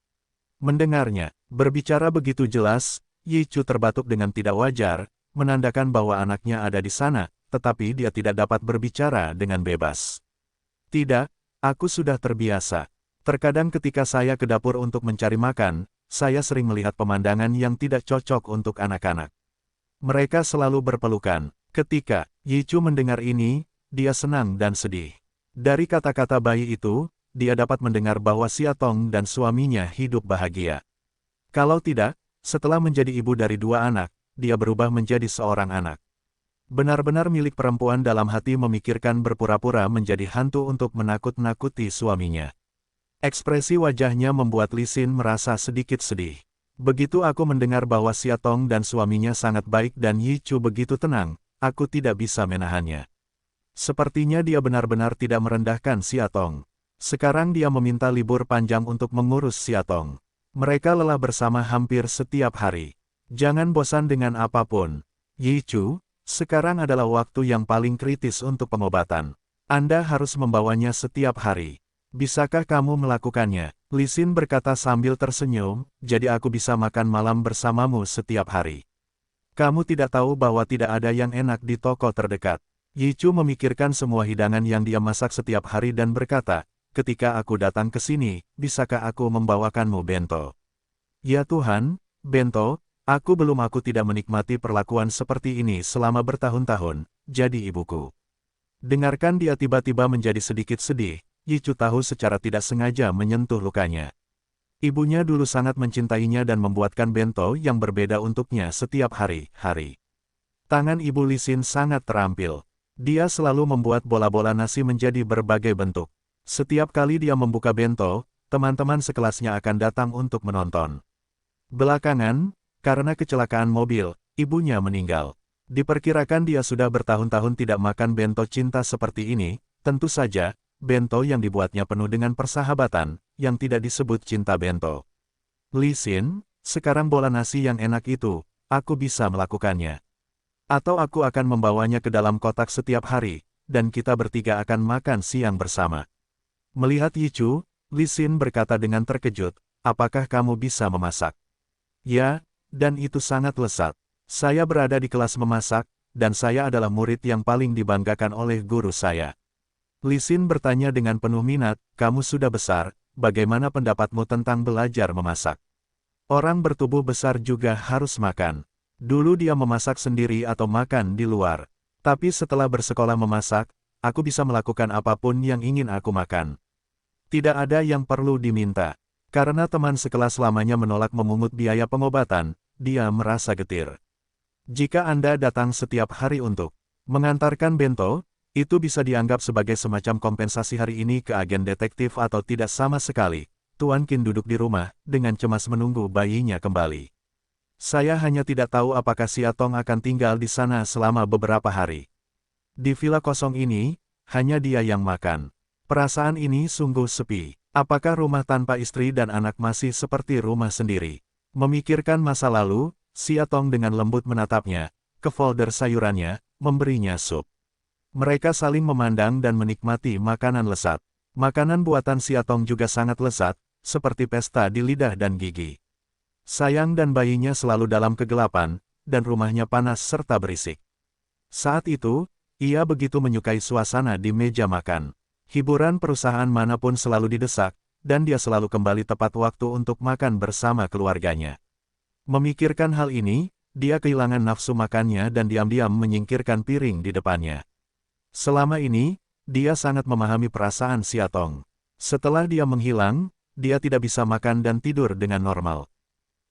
Mendengarnya, berbicara begitu jelas, Yichu terbatuk dengan tidak wajar, menandakan bahwa anaknya ada di sana, tetapi dia tidak dapat berbicara dengan bebas. Tidak, aku sudah terbiasa. Terkadang ketika saya ke dapur untuk mencari makan, saya sering melihat pemandangan yang tidak cocok untuk anak-anak. Mereka selalu berpelukan. Ketika Yichu mendengar ini, dia senang dan sedih. Dari kata-kata bayi itu, dia dapat mendengar bahwa Xiatong dan suaminya hidup bahagia. Kalau tidak, setelah menjadi ibu dari 2 anak, dia berubah menjadi seorang anak. Benar-benar milik perempuan dalam hati memikirkan berpura-pura menjadi hantu untuk menakut-nakuti suaminya. Ekspresi wajahnya membuat Li Xin merasa sedikit sedih. Begitu aku mendengar bahwa Xiatong dan suaminya sangat baik dan Yichu begitu tenang, aku tidak bisa menahannya. Sepertinya dia benar-benar tidak merendahkan Xiatong. Sekarang dia meminta libur panjang untuk mengurus Xiatong. Mereka lelah bersama hampir setiap hari. Jangan bosan dengan apapun. Yichu, sekarang adalah waktu yang paling kritis untuk pengobatan. Anda harus membawanya setiap hari. Bisakah kamu melakukannya? Li Xin berkata sambil tersenyum, jadi aku bisa makan malam bersamamu setiap hari. Kamu tidak tahu bahwa tidak ada yang enak di toko terdekat. Yichu memikirkan semua hidangan yang dia masak setiap hari dan berkata, ketika aku datang ke sini, bisakah aku membawakanmu bento? Ya Tuhan, bento, aku tidak menikmati perlakuan seperti ini selama bertahun-tahun, jadi ibuku. Dengarkan dia tiba-tiba menjadi sedikit sedih, Yichu tahu secara tidak sengaja menyentuh lukanya. Ibunya dulu sangat mencintainya dan membuatkan bento yang berbeda untuknya setiap hari. Tangan Ibu Li Xin sangat terampil. Dia selalu membuat bola-bola nasi menjadi berbagai bentuk. Setiap kali dia membuka bento, teman-teman sekelasnya akan datang untuk menonton. Belakangan, karena kecelakaan mobil, ibunya meninggal. Diperkirakan dia sudah bertahun-tahun tidak makan bento cinta seperti ini, tentu saja, bento yang dibuatnya penuh dengan persahabatan, yang tidak disebut cinta bento. Li Xin, sekarang bola nasi yang enak itu, aku bisa melakukannya. Atau aku akan membawanya ke dalam kotak setiap hari, dan kita bertiga akan makan siang bersama. Melihat Yichu, Li Xin berkata dengan terkejut, apakah kamu bisa memasak? Ya, dan itu sangat lezat. Saya berada di kelas memasak, dan saya adalah murid yang paling dibanggakan oleh guru saya. Li Xin bertanya dengan penuh minat, kamu sudah besar, bagaimana pendapatmu tentang belajar memasak? Orang bertubuh besar juga harus makan. Dulu dia memasak sendiri atau makan di luar. Tapi setelah bersekolah memasak, aku bisa melakukan apapun yang ingin aku makan. Tidak ada yang perlu diminta. Karena teman sekelas lamanya menolak memungut biaya pengobatan, dia merasa getir. Jika Anda datang setiap hari untuk mengantarkan bento, itu bisa dianggap sebagai semacam kompensasi hari ini ke agen detektif atau tidak sama sekali. Tuan Qin duduk di rumah, dengan cemas menunggu bayinya kembali. Saya hanya tidak tahu apakah Siatong akan tinggal di sana selama beberapa hari. Di villa kosong ini, hanya dia yang makan. Perasaan ini sungguh sepi. Apakah rumah tanpa istri dan anak masih seperti rumah sendiri? Memikirkan masa lalu, Siatong dengan lembut menatapnya, ke folder sayurannya, memberinya sup. Mereka saling memandang dan menikmati makanan lezat. Makanan buatan Siatong juga sangat lezat, seperti pesta di lidah dan gigi. Sayang dan bayinya selalu dalam kegelapan, dan rumahnya panas serta berisik. Saat itu, ia begitu menyukai suasana di meja makan. Hiburan perusahaan manapun selalu didesak, dan dia selalu kembali tepat waktu untuk makan bersama keluarganya. Memikirkan hal ini, dia kehilangan nafsu makannya dan diam-diam menyingkirkan piring di depannya. Selama ini, dia sangat memahami perasaan Siatong. Setelah dia menghilang, dia tidak bisa makan dan tidur dengan normal.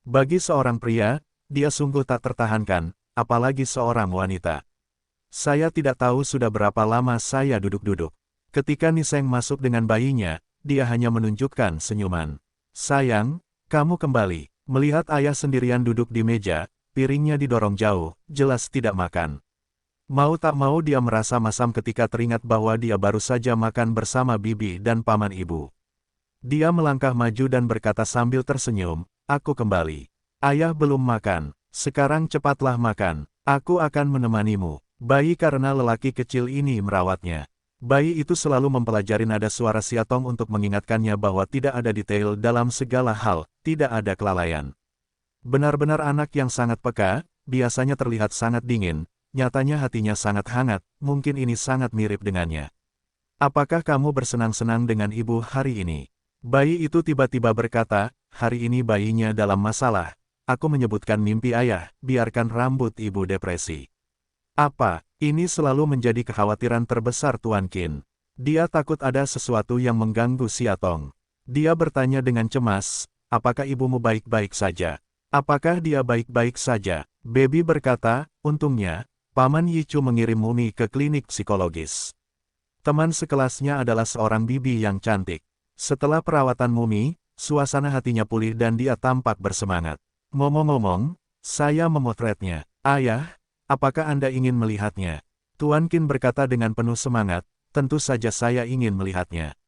Bagi seorang pria, dia sungguh tak tertahankan, apalagi seorang wanita. Saya tidak tahu sudah berapa lama saya duduk-duduk. Ketika Niseng masuk dengan bayinya, dia hanya menunjukkan senyuman. Sayang, kamu kembali. Melihat ayah sendirian duduk di meja, piringnya didorong jauh, jelas tidak makan. Mau tak mau dia merasa masam ketika teringat bahwa dia baru saja makan bersama bibi dan paman ibu. Dia melangkah maju dan berkata sambil tersenyum, aku kembali. Ayah belum makan, sekarang cepatlah makan, aku akan menemanimu. Bayi karena lelaki kecil ini merawatnya. Bayi itu selalu mempelajari nada suara Siatong untuk mengingatkannya bahwa tidak ada detail dalam segala hal, tidak ada kelalaian. Benar-benar anak yang sangat peka, biasanya terlihat sangat dingin, nyatanya hatinya sangat hangat, mungkin ini sangat mirip dengannya. Apakah kamu bersenang-senang dengan ibu hari ini? Bayi itu tiba-tiba berkata, hari ini bayinya dalam masalah. Aku menyebutkan mimpi ayah, biarkan rambut ibu depresi. Apa? Ini selalu menjadi kekhawatiran terbesar Tuan Qin. Dia takut ada sesuatu yang mengganggu Siatong. Dia bertanya dengan cemas, apakah ibumu baik-baik saja? Apakah dia baik-baik saja? Baby berkata, untungnya, Paman Yichu mengirim Mumi ke klinik psikologis. Teman sekelasnya adalah seorang bibi yang cantik. Setelah perawatan Mumi, suasana hatinya pulih dan dia tampak bersemangat. Ngomong-ngomong, saya memotretnya. Ayah, apakah Anda ingin melihatnya? Tuan Qin berkata dengan penuh semangat, tentu saja saya ingin melihatnya.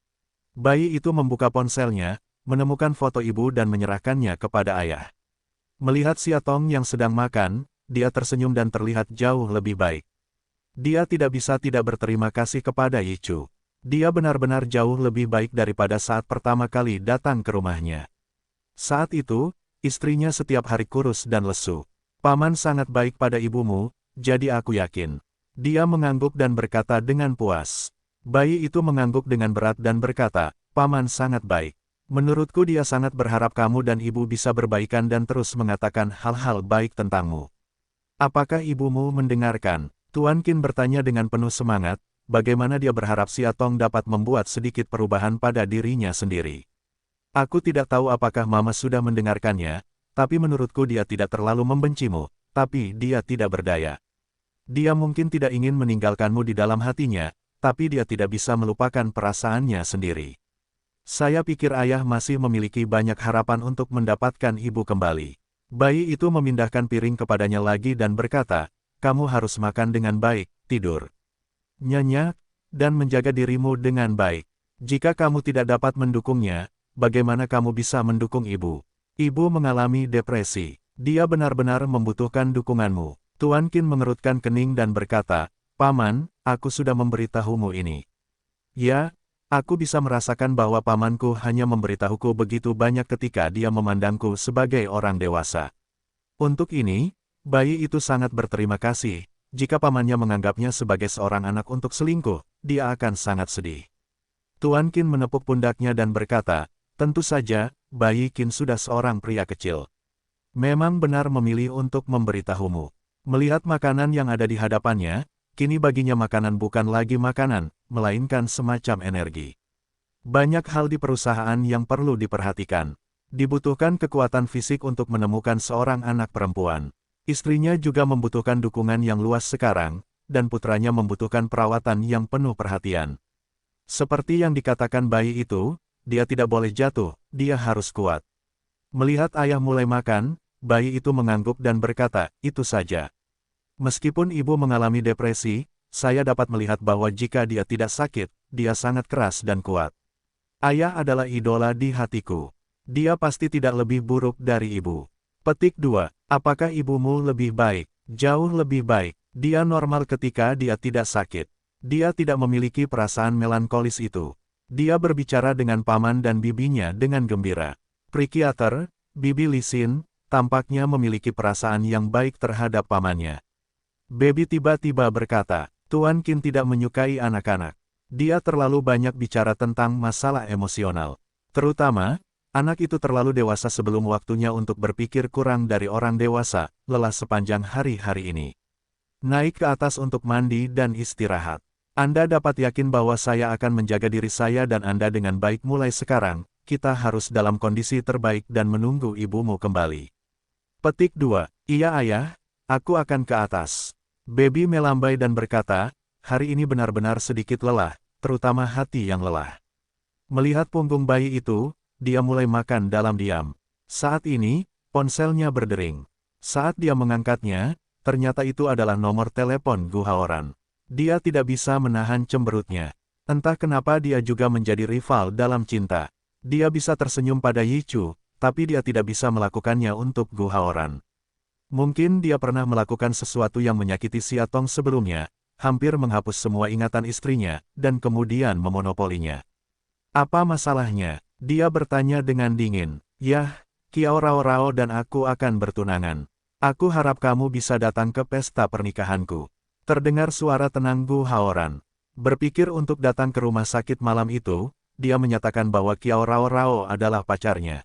Bayi itu membuka ponselnya, menemukan foto ibu dan menyerahkannya kepada ayah. Melihat Siatong yang sedang makan, dia tersenyum dan terlihat jauh lebih baik. Dia tidak bisa tidak berterima kasih kepada Yichu. Dia benar-benar jauh lebih baik daripada saat pertama kali datang ke rumahnya. Saat itu, istrinya setiap hari kurus dan lesu. Paman sangat baik pada ibumu, jadi aku yakin. Dia mengangguk dan berkata dengan puas. Bayi itu mengangguk dengan berat dan berkata, Paman sangat baik. Menurutku dia sangat berharap kamu dan ibu bisa berbaikan dan terus mengatakan hal-hal baik tentangmu. Apakah ibumu mendengarkan? Tuan Qin bertanya dengan penuh semangat, bagaimana dia berharap Siatong dapat membuat sedikit perubahan pada dirinya sendiri. Aku tidak tahu apakah Mama sudah mendengarkannya, tapi menurutku dia tidak terlalu membencimu, tapi dia tidak berdaya. Dia mungkin tidak ingin meninggalkanmu di dalam hatinya, tapi dia tidak bisa melupakan perasaannya sendiri. Saya pikir ayah masih memiliki banyak harapan untuk mendapatkan ibu kembali. Bayi itu memindahkan piring kepadanya lagi dan berkata, kamu harus makan dengan baik, tidur nyenyak, dan menjaga dirimu dengan baik. Jika kamu tidak dapat mendukungnya, bagaimana kamu bisa mendukung ibu? Ibu mengalami depresi. Dia benar-benar membutuhkan dukunganmu. Tuan Qin mengerutkan kening dan berkata, "Paman, aku sudah memberitahumu ini." "Ya, aku bisa merasakan bahwa pamanku hanya memberitahuku begitu banyak ketika dia memandangku sebagai orang dewasa. Untuk ini, bayi itu sangat berterima kasih. Jika pamannya menganggapnya sebagai seorang anak untuk selingkuh, dia akan sangat sedih." Tuan Qin menepuk pundaknya dan berkata, "Tentu saja, bayi Qin sudah seorang pria kecil. Memang benar memilih untuk memberitahumu." Melihat makanan yang ada di hadapannya, kini baginya makanan bukan lagi makanan, melainkan semacam energi. Banyak hal di perusahaan yang perlu diperhatikan. Dibutuhkan kekuatan fisik untuk menemukan seorang anak perempuan. Istrinya juga membutuhkan dukungan yang luas sekarang, dan putranya membutuhkan perawatan yang penuh perhatian. Seperti yang dikatakan bayi itu, dia tidak boleh jatuh, dia harus kuat. Melihat ayah mulai makan, bayi itu mengangguk dan berkata, "Itu saja." Meskipun ibu mengalami depresi, saya dapat melihat bahwa jika dia tidak sakit, dia sangat keras dan kuat. Ayah adalah idola di hatiku. Dia pasti tidak lebih buruk dari ibu. Petik 2. Apakah ibumu lebih baik? Jauh lebih baik. Dia normal ketika dia tidak sakit. Dia tidak memiliki perasaan melankolis itu. Dia berbicara dengan paman dan bibinya dengan gembira. Psikiater, Bibi Lisin, tampaknya memiliki perasaan yang baik terhadap pamannya. Baby tiba-tiba berkata, Tuan Qin tidak menyukai anak-anak. Dia terlalu banyak bicara tentang masalah emosional. Terutama, anak itu terlalu dewasa sebelum waktunya untuk berpikir kurang dari orang dewasa, lelah sepanjang hari-hari ini. Naik ke atas untuk mandi dan istirahat. Anda dapat yakin bahwa saya akan menjaga diri saya dan Anda dengan baik mulai sekarang, kita harus dalam kondisi terbaik dan menunggu ibumu kembali. Petik 2. Iya ayah, aku akan ke atas. Baby melambai dan berkata, hari ini benar-benar sedikit lelah, terutama hati yang lelah. Melihat punggung bayi itu, dia mulai makan dalam diam. Saat ini, ponselnya berdering. Saat dia mengangkatnya, ternyata itu adalah nomor telepon Gu Haoran. Dia tidak bisa menahan cemberutnya. Entah kenapa dia juga menjadi rival dalam cinta. Dia bisa tersenyum pada Yi Chu, tapi dia tidak bisa melakukannya untuk Gu Haoran. Mungkin dia pernah melakukan sesuatu yang menyakiti Xia Tong sebelumnya, hampir menghapus semua ingatan istrinya, dan kemudian memonopolinya. Apa masalahnya? Dia bertanya dengan dingin. Yah, Kiao Rao Rao dan aku akan bertunangan. Aku harap kamu bisa datang ke pesta pernikahanku. Terdengar suara tenang Gu Haoran. Berpikir untuk datang ke rumah sakit malam itu, dia menyatakan bahwa Kiao Rao Rao adalah pacarnya.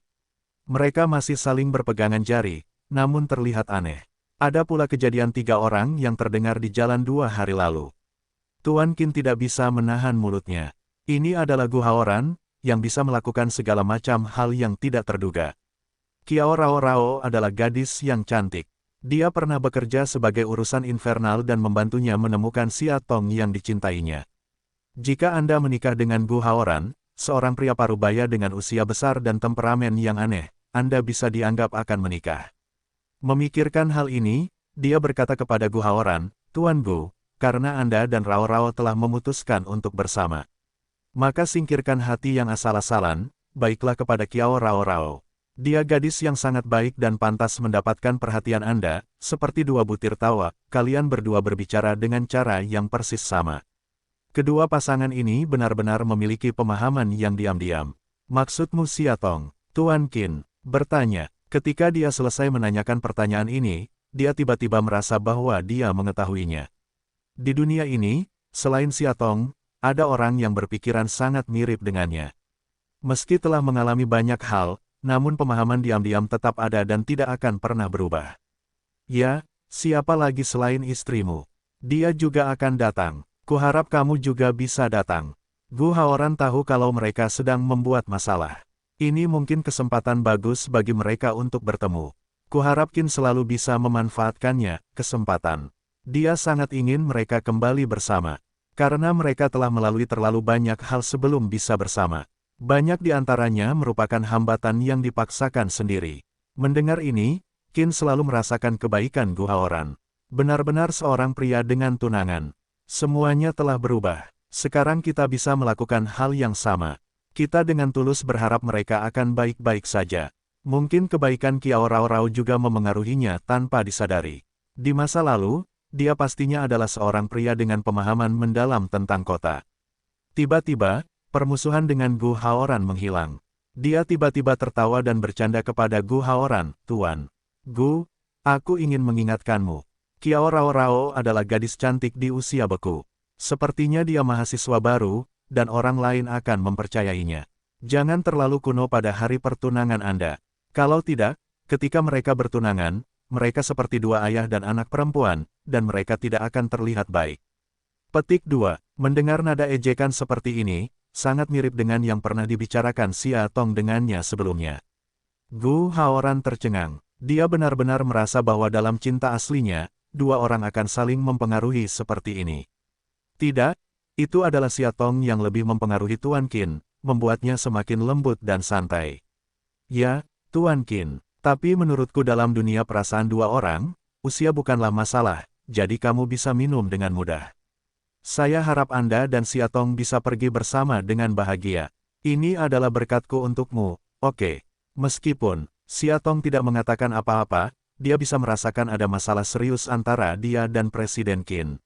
Mereka masih saling berpegangan jari, namun terlihat aneh. Ada pula kejadian 3 orang yang terdengar di jalan 2 hari lalu. Tuan Qin tidak bisa menahan mulutnya. Ini adalah Gu Haoran, yang bisa melakukan segala macam hal yang tidak terduga. Kiao Rao Rao adalah gadis yang cantik. Dia pernah bekerja sebagai urusan infernal dan membantunya menemukan Xia Tong yang dicintainya. Jika Anda menikah dengan Gu Haoran, seorang pria parubaya dengan usia besar dan temperamen yang aneh, Anda bisa dianggap akan menikah. Memikirkan hal ini, dia berkata kepada Gu Haoran, Tuan Gu, karena Anda dan Rao Rao telah memutuskan untuk bersama. Maka singkirkan hati yang asal-asalan, baiklah kepada Kiao Rao Rao. Dia gadis yang sangat baik dan pantas mendapatkan perhatian Anda, seperti 2 butir tawa, kalian berdua berbicara dengan cara yang persis sama. Kedua pasangan ini benar-benar memiliki pemahaman yang diam-diam. Maksudmu Xia Tong? Tuan Qin bertanya. Ketika dia selesai menanyakan pertanyaan ini, dia tiba-tiba merasa bahwa dia mengetahuinya. Di dunia ini, selain Xia Tong, ada orang yang berpikiran sangat mirip dengannya. Meski telah mengalami banyak hal, namun pemahaman diam-diam tetap ada dan tidak akan pernah berubah. Ya, siapa lagi selain istrimu? Dia juga akan datang. Kuharap kamu juga bisa datang. Gu Haoran tahu kalau mereka sedang membuat masalah. Ini mungkin kesempatan bagus bagi mereka untuk bertemu. Kuharap Qin selalu bisa memanfaatkannya, kesempatan. Dia sangat ingin mereka kembali bersama. Karena mereka telah melalui terlalu banyak hal sebelum bisa bersama. Banyak di antaranya merupakan hambatan yang dipaksakan sendiri. Mendengar ini, Qin selalu merasakan kebaikan Gu Haoran. Benar-benar seorang pria dengan tunangan. Semuanya telah berubah. Sekarang kita bisa melakukan hal yang sama. Kita dengan tulus berharap mereka akan baik-baik saja. Mungkin kebaikan Kiao Rao Rao juga memengaruhinya tanpa disadari. Di masa lalu, dia pastinya adalah seorang pria dengan pemahaman mendalam tentang kota. Tiba-tiba, permusuhan dengan Gu Haoran menghilang. Dia tiba-tiba tertawa dan bercanda kepada Gu Haoran, "Tuan Gu, aku ingin mengingatkanmu. Kiao Rao Rao adalah gadis cantik di usia beku. Sepertinya dia mahasiswa baru, dan orang lain akan mempercayainya. Jangan terlalu kuno pada hari pertunangan Anda. Kalau tidak, ketika mereka bertunangan, mereka seperti dua ayah dan anak perempuan, dan mereka tidak akan terlihat baik." Petik 2. Mendengar nada ejekan seperti ini, sangat mirip dengan yang pernah dibicarakan Xia Tong dengannya sebelumnya. Gu Haoran tercengang. Dia benar-benar merasa bahwa dalam cinta aslinya, dua orang akan saling mempengaruhi seperti ini. Tidak, itu adalah Xia Tong yang lebih mempengaruhi Tuan Qin, membuatnya semakin lembut dan santai. "Ya, Tuan Qin, tapi menurutku dalam dunia perasaan dua orang, usia bukanlah masalah, jadi kamu bisa minum dengan mudah. Saya harap Anda dan Xia Tong bisa pergi bersama dengan bahagia. Ini adalah berkatku untukmu, oke?" Meskipun Xia Tong tidak mengatakan apa-apa, dia bisa merasakan ada masalah serius antara dia dan Presiden Qin.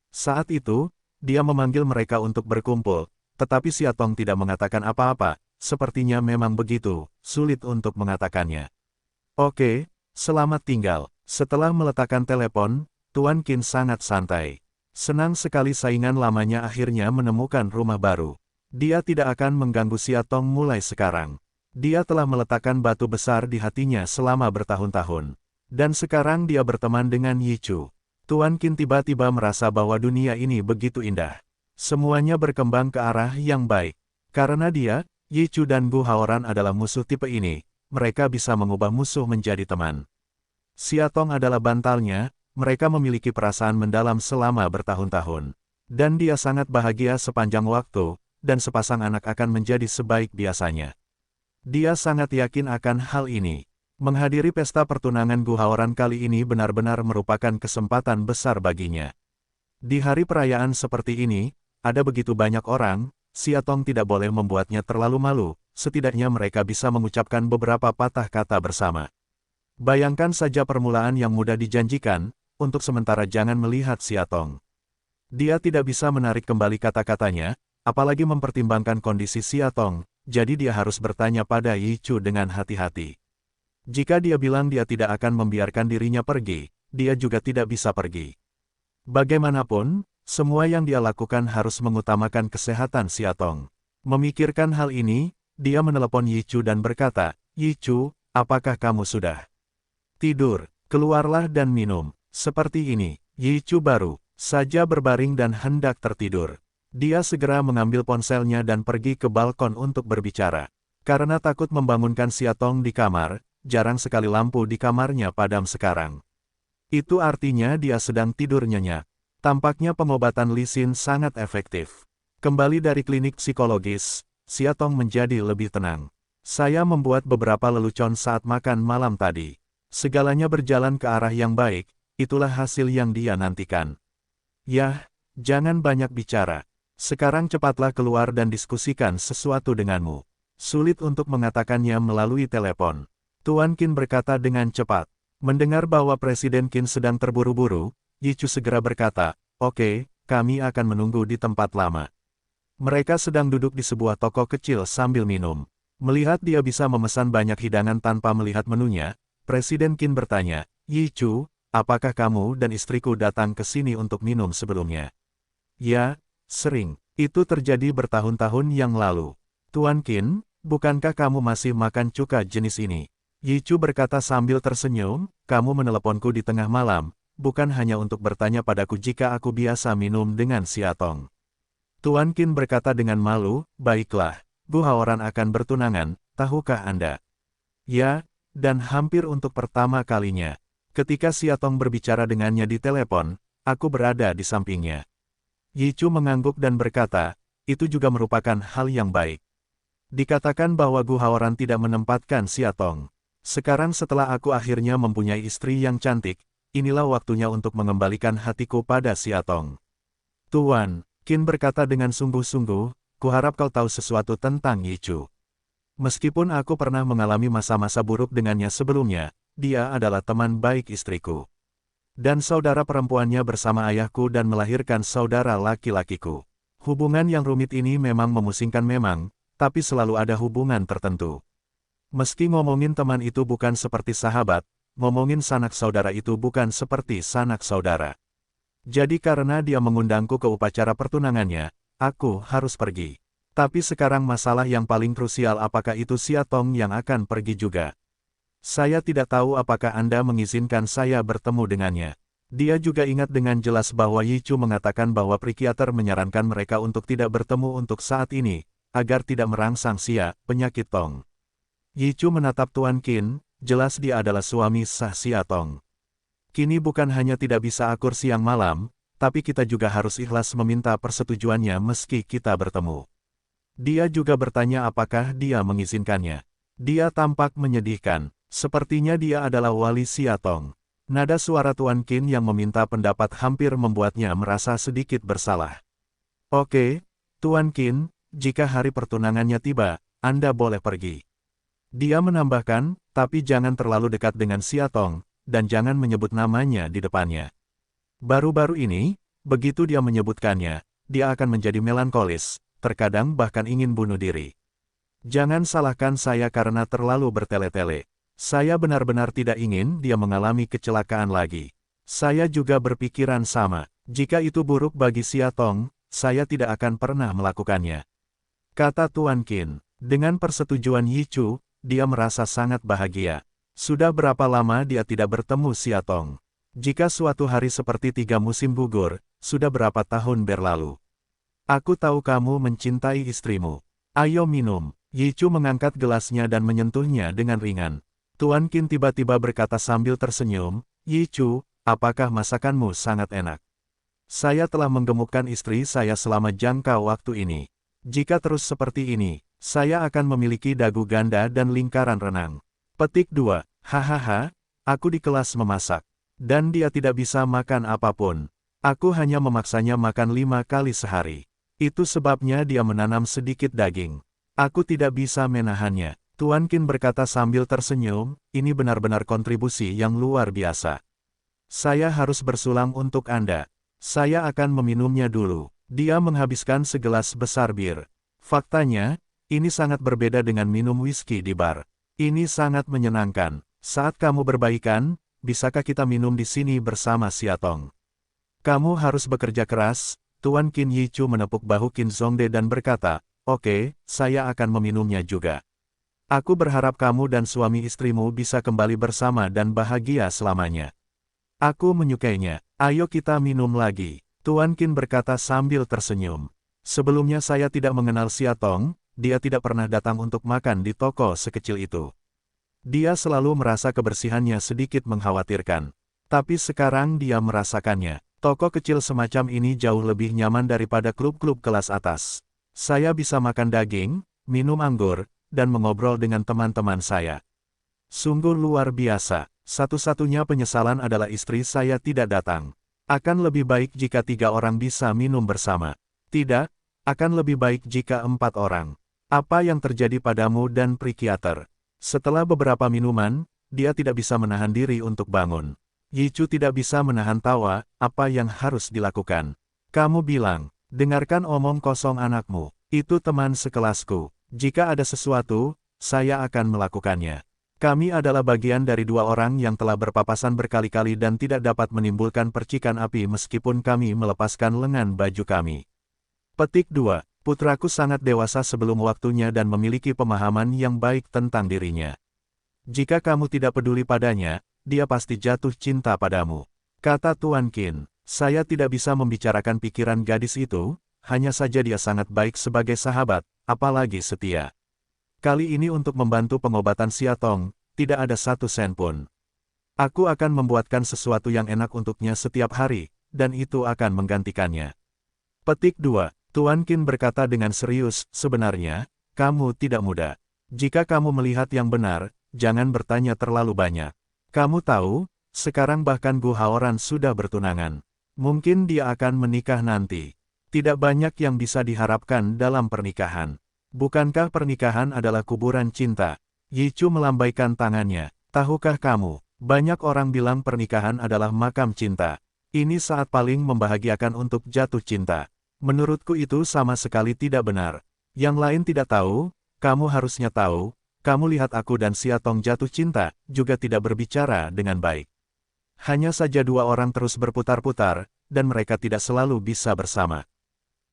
Saat itu, dia memanggil mereka untuk berkumpul, tetapi Xia Tong tidak mengatakan apa-apa, sepertinya memang begitu, sulit untuk mengatakannya. "Oke, selamat tinggal." Setelah meletakkan telepon, Tuan Qin sangat santai. Senang sekali saingan lamanya akhirnya menemukan rumah baru. Dia tidak akan mengganggu Xia Tong mulai sekarang. Dia telah meletakkan batu besar di hatinya selama bertahun-tahun. Dan sekarang dia berteman dengan Yi Chu. Tuan Qin tiba-tiba merasa bahwa dunia ini begitu indah. Semuanya berkembang ke arah yang baik. Karena dia, Yi Chu dan Gu Haoran adalah musuh tipe ini, mereka bisa mengubah musuh menjadi teman. Xia Tong adalah bantalnya. Mereka memiliki perasaan mendalam selama bertahun-tahun. Dan dia sangat bahagia sepanjang waktu, dan sepasang anak akan menjadi sebaik biasanya. Dia sangat yakin akan hal ini. Menghadiri pesta pertunangan Gu Haoran kali ini benar-benar merupakan kesempatan besar baginya. Di hari perayaan seperti ini, ada begitu banyak orang, Xia Tong tidak boleh membuatnya terlalu malu, setidaknya mereka bisa mengucapkan beberapa patah kata bersama. Bayangkan saja permulaan yang mudah dijanjikan, untuk sementara jangan melihat Xia Tong. Dia tidak bisa menarik kembali kata-katanya, apalagi mempertimbangkan kondisi Xia Tong, jadi dia harus bertanya pada Yi Chu dengan hati-hati. Jika dia bilang dia tidak akan membiarkan dirinya pergi, dia juga tidak bisa pergi. Bagaimanapun, semua yang dia lakukan harus mengutamakan kesehatan Xia Tong. Memikirkan hal ini, dia menelepon Yi Chu dan berkata, "Yi Chu, apakah kamu sudah tidur? Keluarlah dan minum." Seperti ini, Yi Chu baru saja berbaring dan hendak tertidur. Dia segera mengambil ponselnya dan pergi ke balkon untuk berbicara. Karena takut membangunkan Xia Tong di kamar, jarang sekali lampu di kamarnya padam sekarang. Itu artinya dia sedang tidur nyenyak. Tampaknya pengobatan Li Xin sangat efektif. Kembali dari klinik psikologis, Xia Tong menjadi lebih tenang. "Saya membuat beberapa lelucon saat makan malam tadi. Segalanya berjalan ke arah yang baik. Itulah hasil yang dia nantikan." "Yah, jangan banyak bicara. Sekarang cepatlah keluar dan diskusikan sesuatu denganmu." Sulit untuk mengatakannya melalui telepon. Tuan Qin berkata dengan cepat. Mendengar bahwa Presiden Qin sedang terburu-buru, Yi Chu segera berkata, "Oke, kami akan menunggu di tempat lama." Mereka sedang duduk di sebuah toko kecil sambil minum. Melihat dia bisa memesan banyak hidangan tanpa melihat menunya, Presiden Qin bertanya, "Yi Chu, apakah kamu dan istriku datang ke sini untuk minum sebelumnya?" "Ya, sering. Itu terjadi bertahun-tahun yang lalu." "Tuan Qin, bukankah kamu masih makan cuka jenis ini?" Yi Chu berkata sambil tersenyum, "Kamu meneleponku di tengah malam, bukan hanya untuk bertanya padaku jika aku biasa minum dengan Xia Tong." Tuan Qin berkata dengan malu, "Baiklah, Gu Haoran akan bertunangan, tahukah Anda?" "Ya, dan hampir untuk pertama kalinya. Ketika Xia Tong berbicara dengannya di telepon, aku berada di sampingnya." Yi Chu mengangguk dan berkata, "Itu juga merupakan hal yang baik. Dikatakan bahwa Gu Haoran tidak menempatkan Xia Tong. Sekarang setelah aku akhirnya mempunyai istri yang cantik, inilah waktunya untuk mengembalikan hatiku pada Xia Tong." "Tuan," Qin berkata dengan sungguh-sungguh, "kuharap kau tahu sesuatu tentang Yi Chu. Meskipun aku pernah mengalami masa-masa buruk dengannya sebelumnya, dia adalah teman baik istriku. Dan saudara perempuannya bersama ayahku dan melahirkan saudara laki-lakiku. Hubungan yang rumit ini memang memusingkan memang, tapi selalu ada hubungan tertentu. Meski ngomongin teman itu bukan seperti sahabat, ngomongin sanak saudara itu bukan seperti sanak saudara. Jadi karena dia mengundangku ke upacara pertunangannya, aku harus pergi. Tapi sekarang masalah yang paling krusial, apakah itu Siatong yang akan pergi juga? Saya tidak tahu apakah Anda mengizinkan saya bertemu dengannya. Dia juga ingat dengan jelas bahwa Yichu mengatakan bahwa Prikiater menyarankan mereka untuk tidak bertemu untuk saat ini, agar tidak merangsang penyakit Tong. Yichu menatap Tuan Qin, jelas dia adalah suami sah Siatong. Kini bukan hanya tidak bisa akur siang malam, tapi kita juga harus ikhlas meminta persetujuannya meski kita bertemu. Dia juga bertanya apakah dia mengizinkannya. Dia tampak menyedihkan. Sepertinya dia adalah wali Siatong. Nada suara Tuan Qin yang meminta pendapat hampir membuatnya merasa sedikit bersalah. Oke, Tuan Qin, jika hari pertunangannya tiba, Anda boleh pergi. Dia menambahkan, tapi jangan terlalu dekat dengan Siatong, dan jangan menyebut namanya di depannya. Baru-baru ini, begitu dia menyebutkannya, dia akan menjadi melankolis, terkadang bahkan ingin bunuh diri. Jangan salahkan saya karena terlalu bertele-tele. Saya benar-benar tidak ingin dia mengalami kecelakaan lagi. Saya juga berpikiran sama. Jika itu buruk bagi Siatong, saya tidak akan pernah melakukannya. Kata Tuan Qin. Dengan persetujuan Yichu, dia merasa sangat bahagia. Sudah berapa lama dia tidak bertemu Siatong? Jika suatu hari seperti 3 musim gugur, sudah berapa tahun berlalu? Aku tahu kamu mencintai istrimu. Ayo minum. Yichu mengangkat gelasnya dan menyentuhnya dengan ringan. Tuan Qin tiba-tiba berkata sambil tersenyum, Yichu, apakah masakanmu sangat enak? Saya telah menggemukkan istri saya selama jangka waktu ini. Jika terus seperti ini, saya akan memiliki dagu ganda dan lingkaran renang. Petik 2. Hahaha, aku di kelas memasak. Dan dia tidak bisa makan apapun. Aku hanya memaksanya makan 5 kali sehari. Itu sebabnya dia menanam sedikit daging. Aku tidak bisa menahannya. Tuan Qin berkata sambil tersenyum, ini benar-benar kontribusi yang luar biasa. Saya harus bersulang untuk Anda. Saya akan meminumnya dulu. Dia menghabiskan segelas besar bir. Faktanya, ini sangat berbeda dengan minum whisky di bar. Ini sangat menyenangkan. Saat kamu berbaikan, bisakah kita minum di sini bersama Siatong? Kamu harus bekerja keras. Tuan Qin. Yichu menepuk bahu Qin Zongde dan berkata, oke, saya akan meminumnya juga. Aku berharap kamu dan suami istrimu bisa kembali bersama dan bahagia selamanya. Aku menyukainya. Ayo kita minum lagi. Tuan Qin berkata sambil tersenyum. Sebelumnya saya tidak mengenal Siatong, dia tidak pernah datang untuk makan di toko sekecil itu. Dia selalu merasa kebersihannya sedikit mengkhawatirkan. Tapi sekarang dia merasakannya. Toko kecil semacam ini jauh lebih nyaman daripada klub-klub kelas atas. Saya bisa makan daging, minum anggur, dan mengobrol dengan teman-teman saya. Sungguh luar biasa. Satu-satunya penyesalan adalah istri saya tidak datang. Akan lebih baik jika 3 orang bisa minum bersama. Tidak, akan lebih baik jika 4 orang. Apa yang terjadi padamu dan Prikiater? Setelah beberapa minuman, dia tidak bisa menahan diri untuk bangun. Yichu tidak bisa menahan tawa, apa yang harus dilakukan? Kamu bilang, dengarkan omong kosong anakmu, itu teman sekelasku. Jika ada sesuatu, saya akan melakukannya. Kami adalah bagian dari 2 orang yang telah berpapasan berkali-kali dan tidak dapat menimbulkan percikan api meskipun kami melepaskan lengan baju kami. Petik 2. Putraku sangat dewasa sebelum waktunya dan memiliki pemahaman yang baik tentang dirinya. Jika kamu tidak peduli padanya, dia pasti jatuh cinta padamu. Kata Tuan Qin, saya tidak bisa membicarakan pikiran gadis itu, hanya saja dia sangat baik sebagai sahabat, apalagi setia. Kali ini untuk membantu pengobatan Siatong, tidak ada 1 sen pun. Aku akan membuatkan sesuatu yang enak untuknya setiap hari, dan itu akan menggantikannya. Petik 2. Tuan Qin berkata dengan serius, sebenarnya, kamu tidak muda. Jika kamu melihat yang benar, jangan bertanya terlalu banyak. Kamu tahu, sekarang bahkan Gu Haoran sudah bertunangan. Mungkin dia akan menikah nanti. Tidak banyak yang bisa diharapkan dalam pernikahan. Bukankah pernikahan adalah kuburan cinta? Yichu melambaikan tangannya. Tahukah kamu, Banyak orang bilang pernikahan adalah makam cinta. Ini saat paling membahagiakan untuk jatuh cinta. Menurutku itu sama sekali tidak benar. Yang lain tidak tahu, kamu harusnya tahu. Kamu lihat aku dan Siatong jatuh cinta, juga tidak berbicara dengan baik. Hanya saja dua orang terus berputar-putar, dan mereka tidak selalu bisa bersama.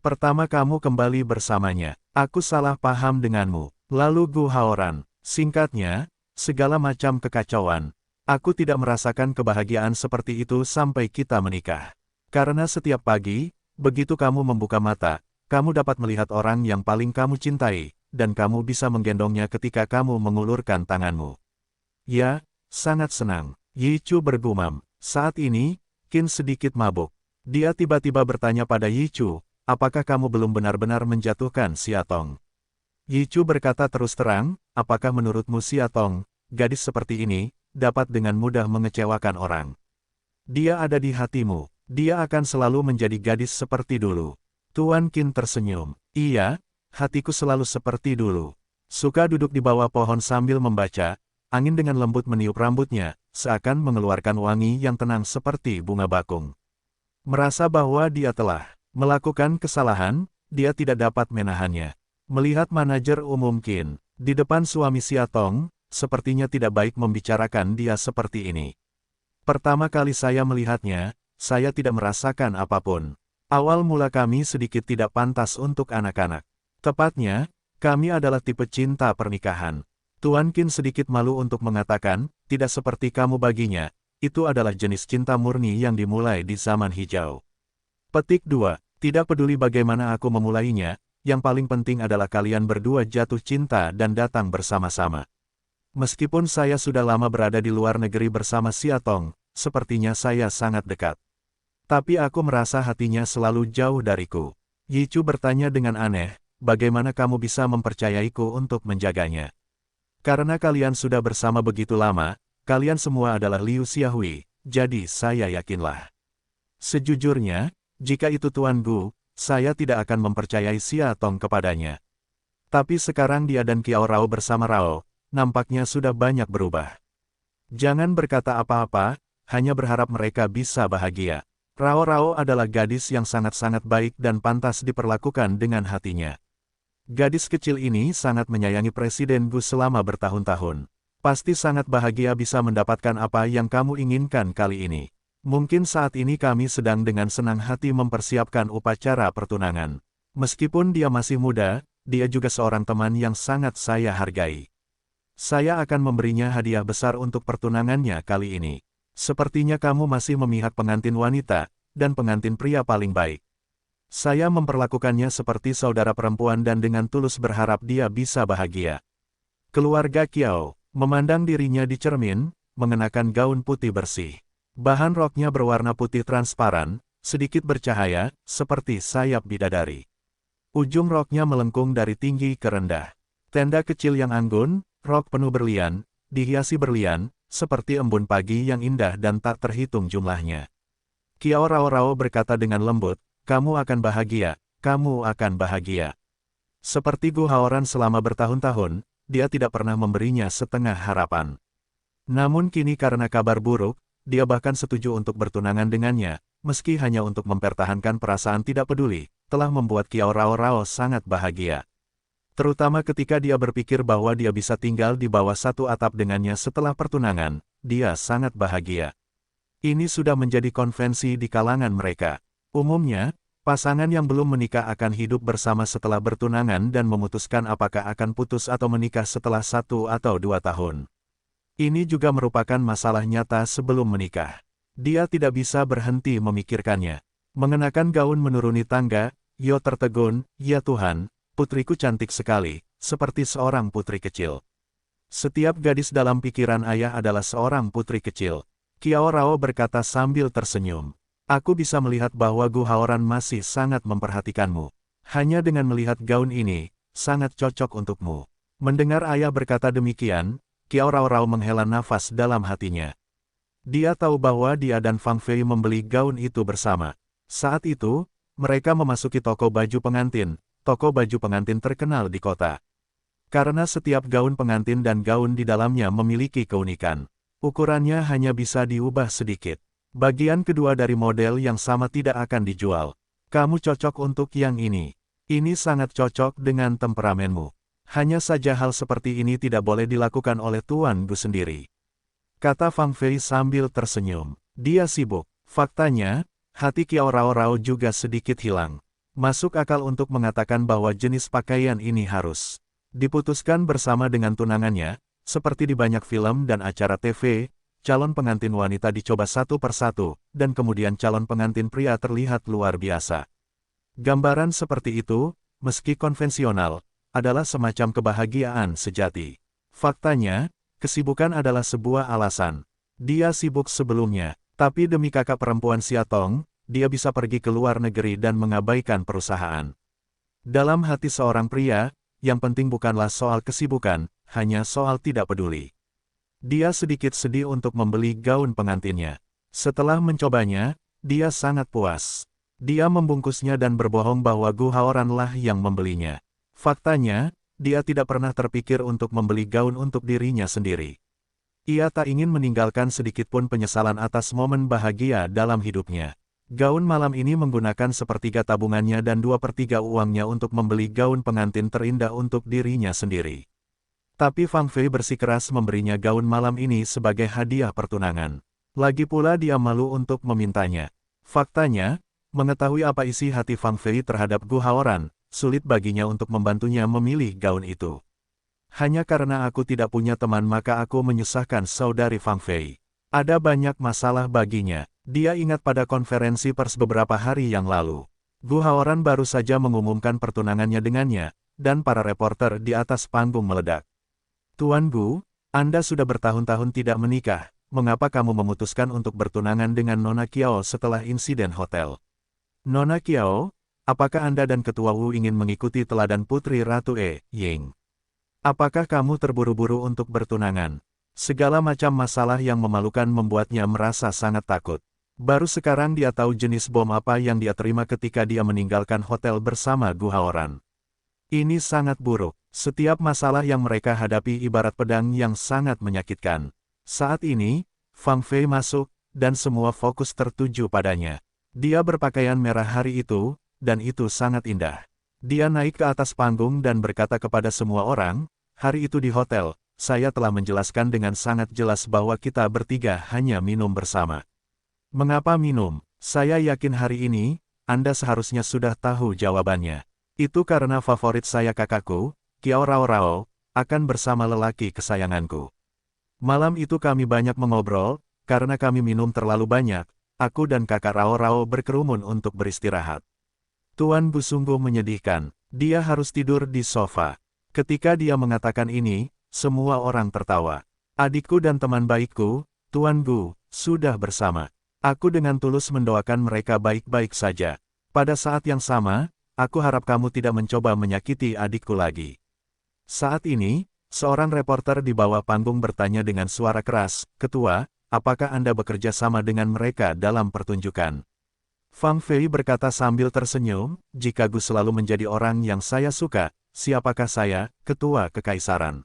Pertama kamu kembali bersamanya. Aku salah paham denganmu. Lalu Gu Haoran. Singkatnya, segala macam kekacauan. Aku tidak merasakan kebahagiaan seperti itu sampai kita menikah. Karena setiap pagi, begitu kamu membuka mata, kamu dapat melihat orang yang paling kamu cintai, dan kamu bisa menggendongnya ketika kamu mengulurkan tanganmu. Ya, sangat senang. Yi Chu bergumam. Saat ini, Qin sedikit mabuk. Dia tiba-tiba bertanya pada Yi Chu, apakah kamu belum benar-benar menjatuhkan Siatong? Yi Chu berkata terus terang, apakah menurutmu Siatong, gadis seperti ini, dapat dengan mudah mengecewakan orang? Dia ada di hatimu. Dia akan selalu menjadi gadis seperti dulu. Tuan Qin tersenyum. Iya, hatiku selalu seperti dulu. Suka duduk di bawah pohon sambil membaca, angin dengan lembut meniup rambutnya, seakan mengeluarkan wangi yang tenang seperti bunga bakung. Merasa bahwa dia telah melakukan kesalahan, dia tidak dapat menahannya. Melihat manajer umum Qin, di depan suami Siatong, sepertinya tidak baik membicarakan dia seperti ini. Pertama kali saya melihatnya, saya tidak merasakan apapun. Awal mula kami sedikit tidak pantas untuk anak-anak. Tepatnya, kami adalah tipe cinta pernikahan. Tuan Qin sedikit malu untuk mengatakan, tidak seperti kamu baginya, itu adalah jenis cinta murni yang dimulai di zaman hijau. Petik 2. Tidak peduli bagaimana aku memulainya, yang paling penting adalah kalian berdua jatuh cinta dan datang bersama-sama. Meskipun saya sudah lama berada di luar negeri bersama Siatong, sepertinya saya sangat dekat. Tapi aku merasa hatinya selalu jauh dariku. Yi Chu bertanya dengan aneh, bagaimana kamu bisa mempercayaiku untuk menjaganya? Karena kalian sudah bersama begitu lama, kalian semua adalah Liu Xiaohui, jadi saya yakinlah. Sejujurnya, jika itu Tuan Gu, saya tidak akan mempercayai Siatong kepadanya. Tapi sekarang dia dan Kiao Rao bersama Rao, nampaknya sudah banyak berubah. Jangan berkata apa-apa, hanya berharap mereka bisa bahagia. Rao adalah gadis yang sangat-sangat baik dan pantas diperlakukan dengan hatinya. Gadis kecil ini sangat menyayangi Presiden Gu selama bertahun-tahun. Pasti sangat bahagia bisa mendapatkan apa yang kamu inginkan kali ini. Mungkin saat ini kami sedang dengan senang hati mempersiapkan upacara pertunangan. Meskipun dia masih muda, dia juga seorang teman yang sangat saya hargai. Saya akan memberinya hadiah besar untuk pertunangannya kali ini. Sepertinya kamu masih memihak pengantin wanita, dan pengantin pria paling baik. Saya memperlakukannya seperti saudara perempuan dan dengan tulus berharap dia bisa bahagia. Keluarga Kiao, memandang dirinya di cermin, mengenakan gaun putih bersih. Bahan roknya berwarna putih transparan, sedikit bercahaya, seperti sayap bidadari. Ujung roknya melengkung dari tinggi ke rendah. Tenda kecil yang anggun, rok penuh berlian, dihiasi berlian, seperti embun pagi yang indah dan tak terhitung jumlahnya. Kiao Rao berkata dengan lembut, kamu akan bahagia, kamu akan bahagia. Seperti Gu Haoran selama bertahun-tahun, dia tidak pernah memberinya setengah harapan. Namun kini karena kabar buruk, dia bahkan setuju untuk bertunangan dengannya, meski hanya untuk mempertahankan perasaan tidak peduli, telah membuat Kiao Rao sangat bahagia. Terutama ketika dia berpikir bahwa dia bisa tinggal di bawah satu atap dengannya setelah pertunangan, dia sangat bahagia. Ini sudah menjadi konvensi di kalangan mereka. Umumnya, pasangan yang belum menikah akan hidup bersama setelah bertunangan dan memutuskan apakah akan putus atau menikah setelah 1 atau 2 tahun. Ini juga merupakan masalah nyata sebelum menikah. Dia tidak bisa berhenti memikirkannya. Mengenakan gaun menuruni tangga, Yo tertegun, ya Tuhan, putriku cantik sekali, seperti seorang putri kecil. Setiap gadis dalam pikiran ayah adalah seorang putri kecil. Kiao Rao berkata sambil tersenyum. Aku bisa melihat bahwa Gu Haoran masih sangat memperhatikanmu. Hanya dengan melihat gaun ini, sangat cocok untukmu. Mendengar ayah berkata demikian, Kiao Rao menghela nafas dalam hatinya. Dia tahu bahwa dia dan Fang Fei membeli gaun itu bersama. Saat itu, mereka memasuki toko baju pengantin terkenal di kota. Karena setiap gaun pengantin dan gaun di dalamnya memiliki keunikan. Ukurannya hanya bisa diubah sedikit. Bagian kedua dari model yang sama tidak akan dijual. Kamu cocok untuk yang ini. Ini sangat cocok dengan temperamenmu. Hanya saja hal seperti ini tidak boleh dilakukan oleh Tuan Gu sendiri. Kata Fang Fei sambil tersenyum. Dia sibuk. Faktanya, hati Qiao Rao Rao juga sedikit hilang. Masuk akal untuk mengatakan bahwa jenis pakaian ini harus diputuskan bersama dengan tunangannya. Seperti di banyak film dan acara TV, calon pengantin wanita dicoba satu persatu, dan kemudian calon pengantin pria terlihat luar biasa. Gambaran seperti itu, meski konvensional, adalah semacam kebahagiaan sejati. Faktanya, kesibukan adalah sebuah alasan. Dia sibuk sebelumnya, tapi demi kakak perempuan Siatong, dia bisa pergi ke luar negeri dan mengabaikan perusahaan. Dalam hati seorang pria, yang penting bukanlah soal kesibukan, hanya soal tidak peduli. Dia sedikit sedih untuk membeli gaun pengantinnya. Setelah mencobanya, dia sangat puas. Dia membungkusnya dan berbohong bahwa Gu Haoranlah yang membelinya. Faktanya, dia tidak pernah terpikir untuk membeli gaun untuk dirinya sendiri. Ia tak ingin meninggalkan sedikitpun penyesalan atas momen bahagia dalam hidupnya. Gaun malam ini menggunakan sepertiga tabungannya dan 2/3 uangnya untuk membeli gaun pengantin terindah untuk dirinya sendiri. Tapi Fang Fei bersikeras memberinya gaun malam ini sebagai hadiah pertunangan. Lagi pula dia malu untuk memintanya. Faktanya, mengetahui apa isi hati Fang Fei terhadap Gu Haoran, sulit baginya untuk membantunya memilih gaun itu. Hanya karena aku tidak punya teman maka aku menyusahkan saudari Fang Fei. Ada banyak masalah baginya. Dia ingat pada konferensi pers beberapa hari yang lalu. Gu Haoran baru saja mengumumkan pertunangannya dengannya, dan para reporter di atas panggung meledak. Tuan Gu, Anda sudah bertahun-tahun tidak menikah, mengapa kamu memutuskan untuk bertunangan dengan Nona Qiao setelah insiden hotel? Nona Qiao, apakah Anda dan Ketua Wu ingin mengikuti teladan Putri Ratu Ying? Apakah kamu terburu-buru untuk bertunangan? Segala macam masalah yang memalukan membuatnya merasa sangat takut. Baru sekarang dia tahu jenis bom apa yang dia terima ketika dia meninggalkan hotel bersama Gu Haoran. Ini sangat buruk. Setiap masalah yang mereka hadapi ibarat pedang yang sangat menyakitkan. Saat ini, Fang Fei masuk, dan semua fokus tertuju padanya. Dia berpakaian merah hari itu, dan itu sangat indah. Dia naik ke atas panggung dan berkata kepada semua orang, hari itu di hotel, saya telah menjelaskan dengan sangat jelas bahwa kita bertiga hanya minum bersama. Mengapa minum? Saya yakin hari ini, Anda seharusnya sudah tahu jawabannya. Itu karena favorit saya kakakku, Qiao Rao Rao, akan bersama lelaki kesayanganku. Malam itu kami banyak mengobrol, karena kami minum terlalu banyak, aku dan kakak Rao Rao berkerumun untuk beristirahat. Tuan Gu sungguh menyedihkan, dia harus tidur di sofa. Ketika dia mengatakan ini, semua orang tertawa. Adikku dan teman baikku, Tuan Gu, sudah bersama. Aku dengan tulus mendoakan mereka baik-baik saja. Pada saat yang sama, aku harap kamu tidak mencoba menyakiti adikku lagi. Saat ini, seorang reporter di bawah panggung bertanya dengan suara keras, Ketua, apakah Anda bekerja sama dengan mereka dalam pertunjukan? Fang Fei berkata sambil tersenyum, jika Gu selalu menjadi orang yang saya suka, siapakah saya, Ketua Kekaisaran?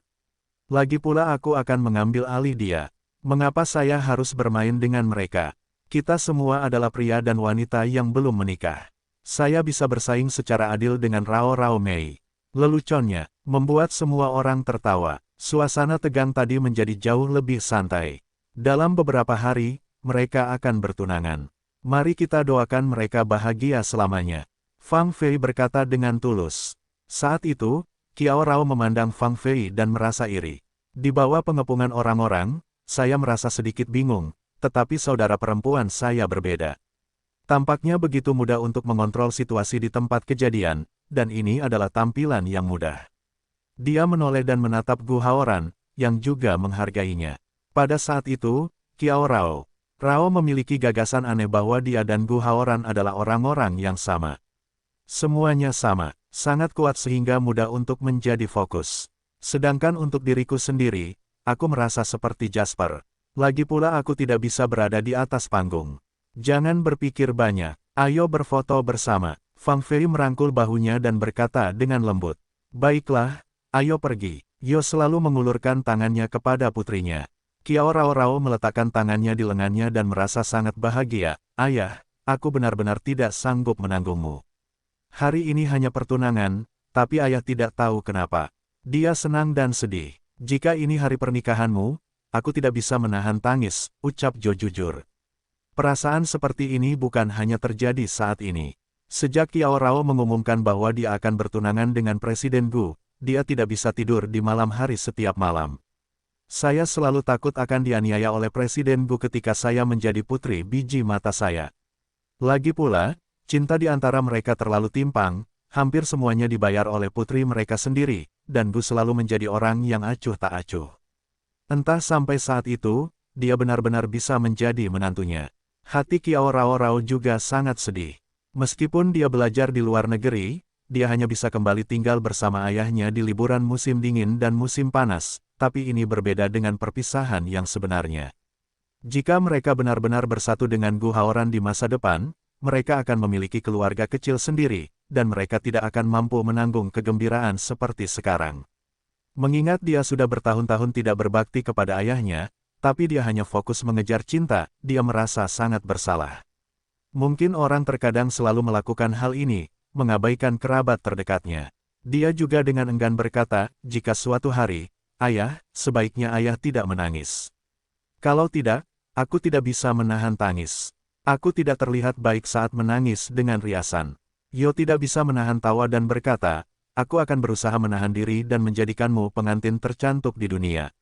Lagi pula aku akan mengambil alih dia. Mengapa saya harus bermain dengan mereka? Kita semua adalah pria dan wanita yang belum menikah. Saya bisa bersaing secara adil dengan Rao Rao Mei. Leluconnya, membuat semua orang tertawa. Suasana tegang tadi menjadi jauh lebih santai. Dalam beberapa hari, mereka akan bertunangan. Mari kita doakan mereka bahagia selamanya. Fang Fei berkata dengan tulus. Saat itu, Qiao Rao memandang Fang Fei dan merasa iri. Di bawah pengepungan orang-orang, saya merasa sedikit bingung, tetapi saudara perempuan saya berbeda. Tampaknya begitu mudah untuk mengontrol situasi di tempat kejadian, dan ini adalah tampilan yang mudah. Dia menoleh dan menatap Gu Haoran, yang juga menghargainya. Pada saat itu, Qiao Rao memiliki gagasan aneh bahwa dia dan Gu Haoran adalah orang-orang yang sama. Semuanya sama, sangat kuat sehingga mudah untuk menjadi fokus. Sedangkan untuk diriku sendiri, aku merasa seperti Jasper. Lagi pula aku tidak bisa berada di atas panggung. Jangan berpikir banyak, ayo berfoto bersama. Fang Fei merangkul bahunya dan berkata dengan lembut. Baiklah, ayo pergi. Yo selalu mengulurkan tangannya kepada putrinya. Kiao Rao Rao meletakkan tangannya di lengannya dan merasa sangat bahagia. Ayah, aku benar-benar tidak sanggup menanggungmu. Hari ini hanya pertunangan, tapi ayah tidak tahu kenapa. Dia senang dan sedih. Jika ini hari pernikahanmu, aku tidak bisa menahan tangis, ucap Jo jujur. Perasaan seperti ini bukan hanya terjadi saat ini. Sejak Kiao Rao mengumumkan bahwa dia akan bertunangan dengan Presiden Gu, dia tidak bisa tidur di malam hari setiap malam. Saya selalu takut akan dianiaya oleh Presiden Gu ketika saya menjadi putri biji mata saya. Lagi pula, cinta di antara mereka terlalu timpang, hampir semuanya dibayar oleh putri mereka sendiri, dan Gu selalu menjadi orang yang acuh tak acuh. Entah sampai saat itu, dia benar-benar bisa menjadi menantunya. Hati Kiao Rao Rao juga sangat sedih. Meskipun dia belajar di luar negeri, dia hanya bisa kembali tinggal bersama ayahnya di liburan musim dingin dan musim panas, tapi ini berbeda dengan perpisahan yang sebenarnya. Jika mereka benar-benar bersatu dengan Gu Haoran di masa depan, mereka akan memiliki keluarga kecil sendiri, dan mereka tidak akan mampu menanggung kegembiraan seperti sekarang. Mengingat dia sudah bertahun-tahun tidak berbakti kepada ayahnya, tapi dia hanya fokus mengejar cinta, dia merasa sangat bersalah. Mungkin orang terkadang selalu melakukan hal ini, mengabaikan kerabat terdekatnya. Dia juga dengan enggan berkata, jika suatu hari, ayah, sebaiknya ayah tidak menangis. Kalau tidak, aku tidak bisa menahan tangis. Aku tidak terlihat baik saat menangis dengan riasan. Yo tidak bisa menahan tawa dan berkata, aku akan berusaha menahan diri dan menjadikanmu pengantin tercantik di dunia.